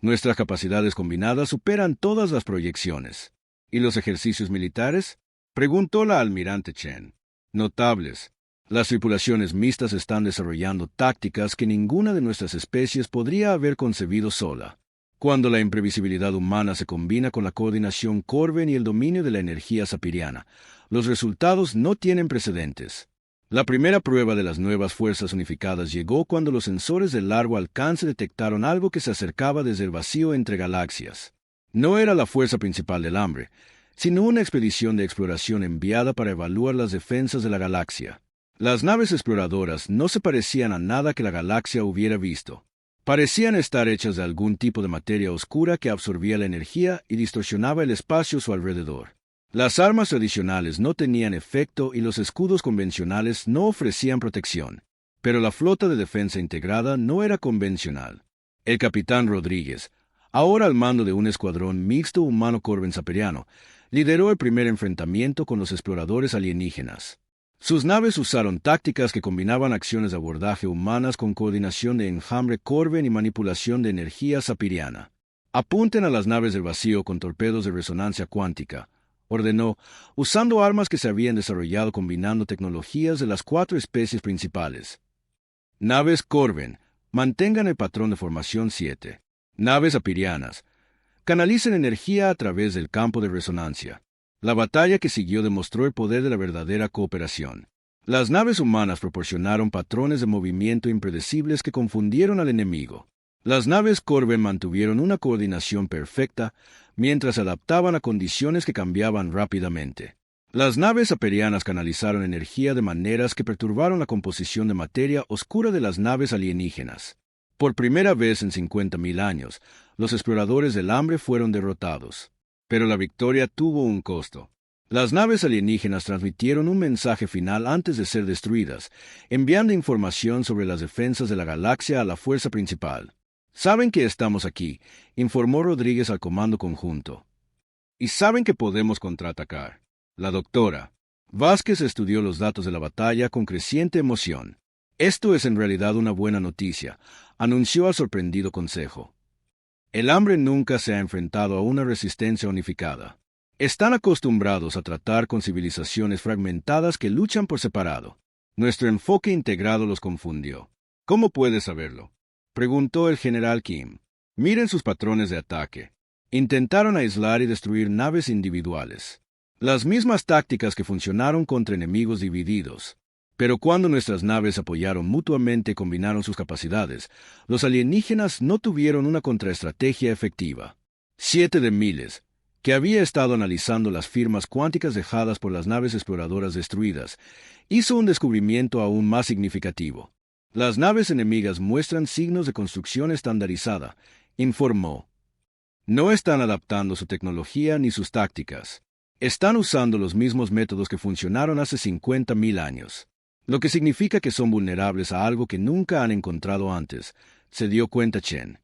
Nuestras capacidades combinadas superan todas las proyecciones. ¿Y los ejercicios militares? Preguntó la almirante Chen. Notables. Las tripulaciones mixtas están desarrollando tácticas que ninguna de nuestras especies podría haber concebido sola. Cuando la imprevisibilidad humana se combina con la coordinación Corben y el dominio de la energía sapiriana, los resultados no tienen precedentes. La primera prueba de las nuevas fuerzas unificadas llegó cuando los sensores de largo alcance detectaron algo que se acercaba desde el vacío entre galaxias. No era la fuerza principal del hambre, sino una expedición de exploración enviada para evaluar las defensas de la galaxia. Las naves exploradoras no se parecían a nada que la galaxia hubiera visto. Parecían estar hechas de algún tipo de materia oscura que absorbía la energía y distorsionaba el espacio a su alrededor. Las armas tradicionales no tenían efecto y los escudos convencionales no ofrecían protección. Pero la flota de defensa integrada no era convencional. El capitán Rodríguez, ahora al mando de un escuadrón mixto humano-corben-saperiano, lideró el primer enfrentamiento con los exploradores alienígenas. Sus naves usaron tácticas que combinaban acciones de abordaje humanas con coordinación de enjambre Corben y manipulación de energía sapiriana. Apunten a las naves del vacío con torpedos de resonancia cuántica, ordenó, usando armas que se habían desarrollado combinando tecnologías de las 4 especies principales. Naves Corben, mantengan el patrón de formación 7. Naves sapirianas, canalicen energía a través del campo de resonancia. La batalla que siguió demostró el poder de la verdadera cooperación. Las naves humanas proporcionaron patrones de movimiento impredecibles que confundieron al enemigo. Las naves Corben mantuvieron una coordinación perfecta, mientras se adaptaban a condiciones que cambiaban rápidamente. Las naves aperianas canalizaron energía de maneras que perturbaron la composición de materia oscura de las naves alienígenas. Por primera vez en 50.000 años, los exploradores del hambre fueron derrotados. Pero la victoria tuvo un costo. Las naves alienígenas transmitieron un mensaje final antes de ser destruidas, enviando información sobre las defensas de la galaxia a la fuerza principal. «Saben que estamos aquí», informó Rodríguez al comando conjunto. «Y saben que podemos contraatacar». La doctora Vázquez estudió los datos de la batalla con creciente emoción. «Esto es en realidad una buena noticia», anunció al sorprendido consejo. «El hambre nunca se ha enfrentado a una resistencia unificada. Están acostumbrados a tratar con civilizaciones fragmentadas que luchan por separado. Nuestro enfoque integrado los confundió». «¿Cómo puede saberlo?», preguntó el general Kim. «Miren sus patrones de ataque. Intentaron aislar y destruir naves individuales. Las mismas tácticas que funcionaron contra enemigos divididos. Pero cuando nuestras naves apoyaron mutuamente y combinaron sus capacidades, los alienígenas no tuvieron una contraestrategia efectiva. 7 de Miles, que había estado analizando las firmas cuánticas dejadas por las naves exploradoras destruidas, hizo un descubrimiento aún más significativo. Las naves enemigas muestran signos de construcción estandarizada, informó. No están adaptando su tecnología ni sus tácticas. Están usando los mismos métodos que funcionaron hace 50.000 años. Lo que significa que son vulnerables a algo que nunca han encontrado antes, se dio cuenta Chen.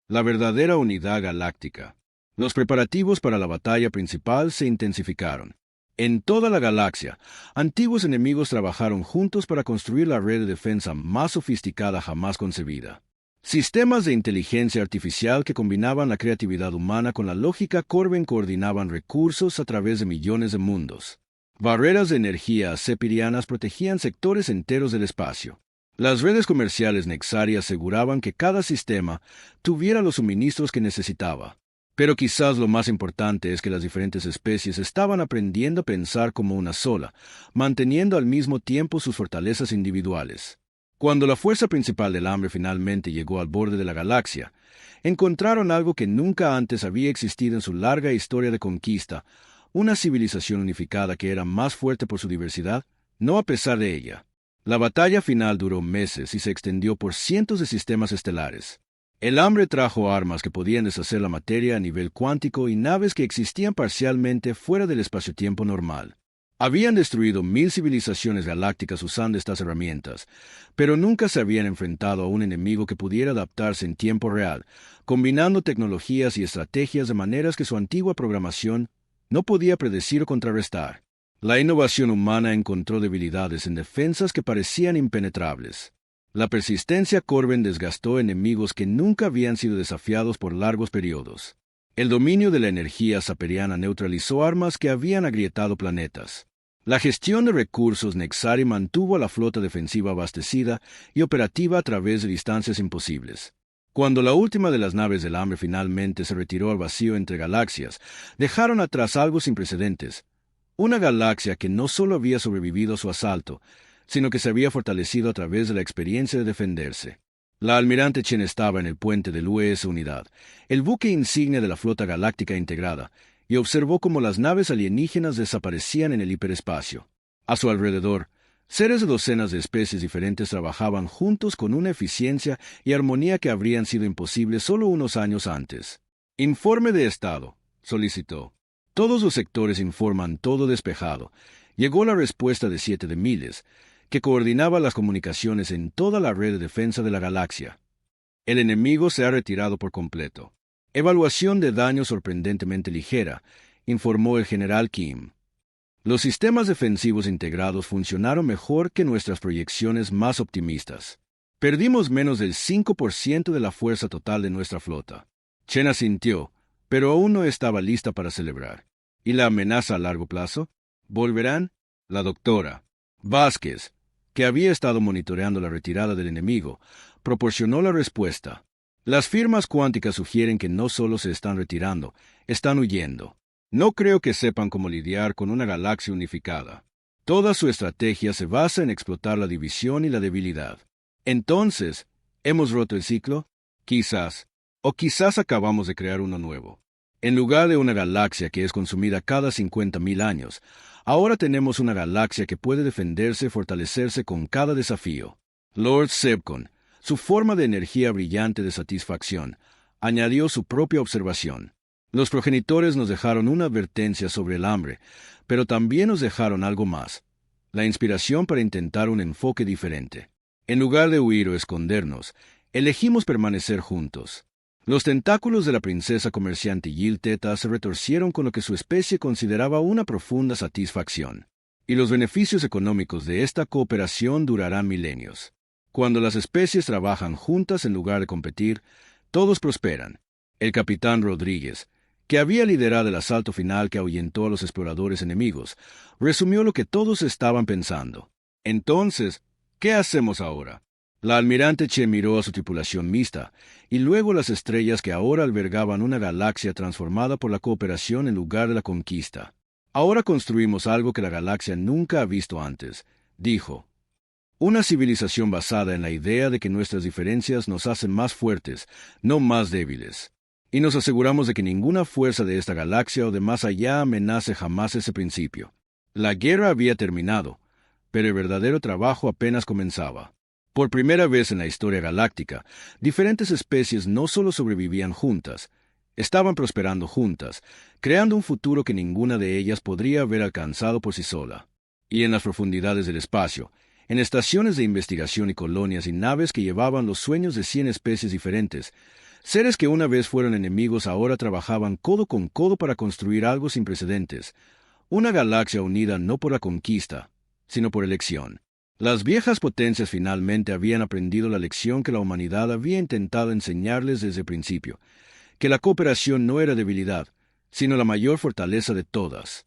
La verdadera unidad galáctica. Los preparativos para la batalla principal se intensificaron. En toda la galaxia, antiguos enemigos trabajaron juntos para construir la red de defensa más sofisticada jamás concebida. Sistemas de inteligencia artificial que combinaban la creatividad humana con la lógica Corben coordinaban recursos a través de millones de mundos. Barreras de energía sepirianas protegían sectores enteros del espacio. Las redes comerciales Nexari aseguraban que cada sistema tuviera los suministros que necesitaba. Pero quizás lo más importante es que las diferentes especies estaban aprendiendo a pensar como una sola, manteniendo al mismo tiempo sus fortalezas individuales. Cuando la fuerza principal del hambre finalmente llegó al borde de la galaxia, encontraron algo que nunca antes había existido en su larga historia de conquista, una civilización unificada que era más fuerte por su diversidad, no a pesar de ella. La batalla final duró meses y se extendió por cientos de sistemas estelares. El hambre trajo armas que podían deshacer la materia a nivel cuántico y naves que existían parcialmente fuera del espacio-tiempo normal. Habían destruido 1000 civilizaciones galácticas usando estas herramientas, pero nunca se habían enfrentado a un enemigo que pudiera adaptarse en tiempo real, combinando tecnologías y estrategias de maneras que su antigua programación no podía predecir o contrarrestar. La innovación humana encontró debilidades en defensas que parecían impenetrables. La persistencia Corben desgastó enemigos que nunca habían sido desafiados por largos periodos. El dominio de la energía saperiana neutralizó armas que habían agrietado planetas. La gestión de recursos Nexari mantuvo a la flota defensiva abastecida y operativa a través de distancias imposibles. Cuando la última de las naves del hambre finalmente se retiró al vacío entre galaxias, dejaron atrás algo sin precedentes. Una galaxia que no solo había sobrevivido a su asalto, sino que se había fortalecido a través de la experiencia de defenderse. La almirante Chen estaba en el puente del US Unidad, el buque insignia de la flota galáctica integrada, y observó cómo las naves alienígenas desaparecían en el hiperespacio. A su alrededor, seres de docenas de especies diferentes trabajaban juntos con una eficiencia y armonía que habrían sido imposibles solo unos años antes. «Informe de estado», solicitó. «Todos los sectores informan todo despejado». Llegó la respuesta de 7 de Miles, que coordinaba las comunicaciones en toda la red de defensa de la galaxia. «El enemigo se ha retirado por completo». «Evaluación de daño sorprendentemente ligera», informó el general Kim. «Los sistemas defensivos integrados funcionaron mejor que nuestras proyecciones más optimistas. Perdimos menos del 5% de la fuerza total de nuestra flota». Chen asintió, pero aún no estaba lista para celebrar. «¿Y la amenaza a largo plazo? ¿Volverán?» La doctora Vázquez, que había estado monitoreando la retirada del enemigo, proporcionó la respuesta. «Las firmas cuánticas sugieren que no solo se están retirando, están huyendo. No creo que sepan cómo lidiar con una galaxia unificada. Toda su estrategia se basa en explotar la división y la debilidad. Entonces, ¿hemos roto el ciclo? Quizás. O quizás acabamos de crear uno nuevo». En lugar de una galaxia que es consumida cada 50.000 años, ahora tenemos una galaxia que puede defenderse y fortalecerse con cada desafío. Lord Zebcon, su forma de energía brillante de satisfacción, añadió su propia observación. Los progenitores nos dejaron una advertencia sobre el hambre, pero también nos dejaron algo más: la inspiración para intentar un enfoque diferente. En lugar de huir o escondernos, elegimos permanecer juntos. Los tentáculos de la princesa comerciante Yield Theta se retorcieron con lo que su especie consideraba una profunda satisfacción. Y los beneficios económicos de esta cooperación durarán milenios. Cuando las especies trabajan juntas en lugar de competir, todos prosperan. El capitán Rodríguez, que había liderado el asalto final que ahuyentó a los exploradores enemigos, resumió lo que todos estaban pensando. Entonces, ¿qué hacemos ahora? La almirante Che miró a su tripulación mixta, y luego las estrellas que ahora albergaban una galaxia transformada por la cooperación en lugar de la conquista. Ahora construimos algo que la galaxia nunca ha visto antes, dijo. Una civilización basada en la idea de que nuestras diferencias nos hacen más fuertes, no más débiles. Y nos aseguramos de que ninguna fuerza de esta galaxia o de más allá amenace jamás ese principio. La guerra había terminado, pero el verdadero trabajo apenas comenzaba. Por primera vez en la historia galáctica, diferentes especies no solo sobrevivían juntas, estaban prosperando juntas, creando un futuro que ninguna de ellas podría haber alcanzado por sí sola. Y en las profundidades del espacio, en estaciones de investigación y colonias y naves que llevaban los sueños de 100 especies diferentes, seres que una vez fueron enemigos ahora trabajaban codo con codo para construir algo sin precedentes, una galaxia unida no por la conquista, sino por elección. Las viejas potencias finalmente habían aprendido la lección que la humanidad había intentado enseñarles desde el principio, que la cooperación no era debilidad, sino la mayor fortaleza de todas.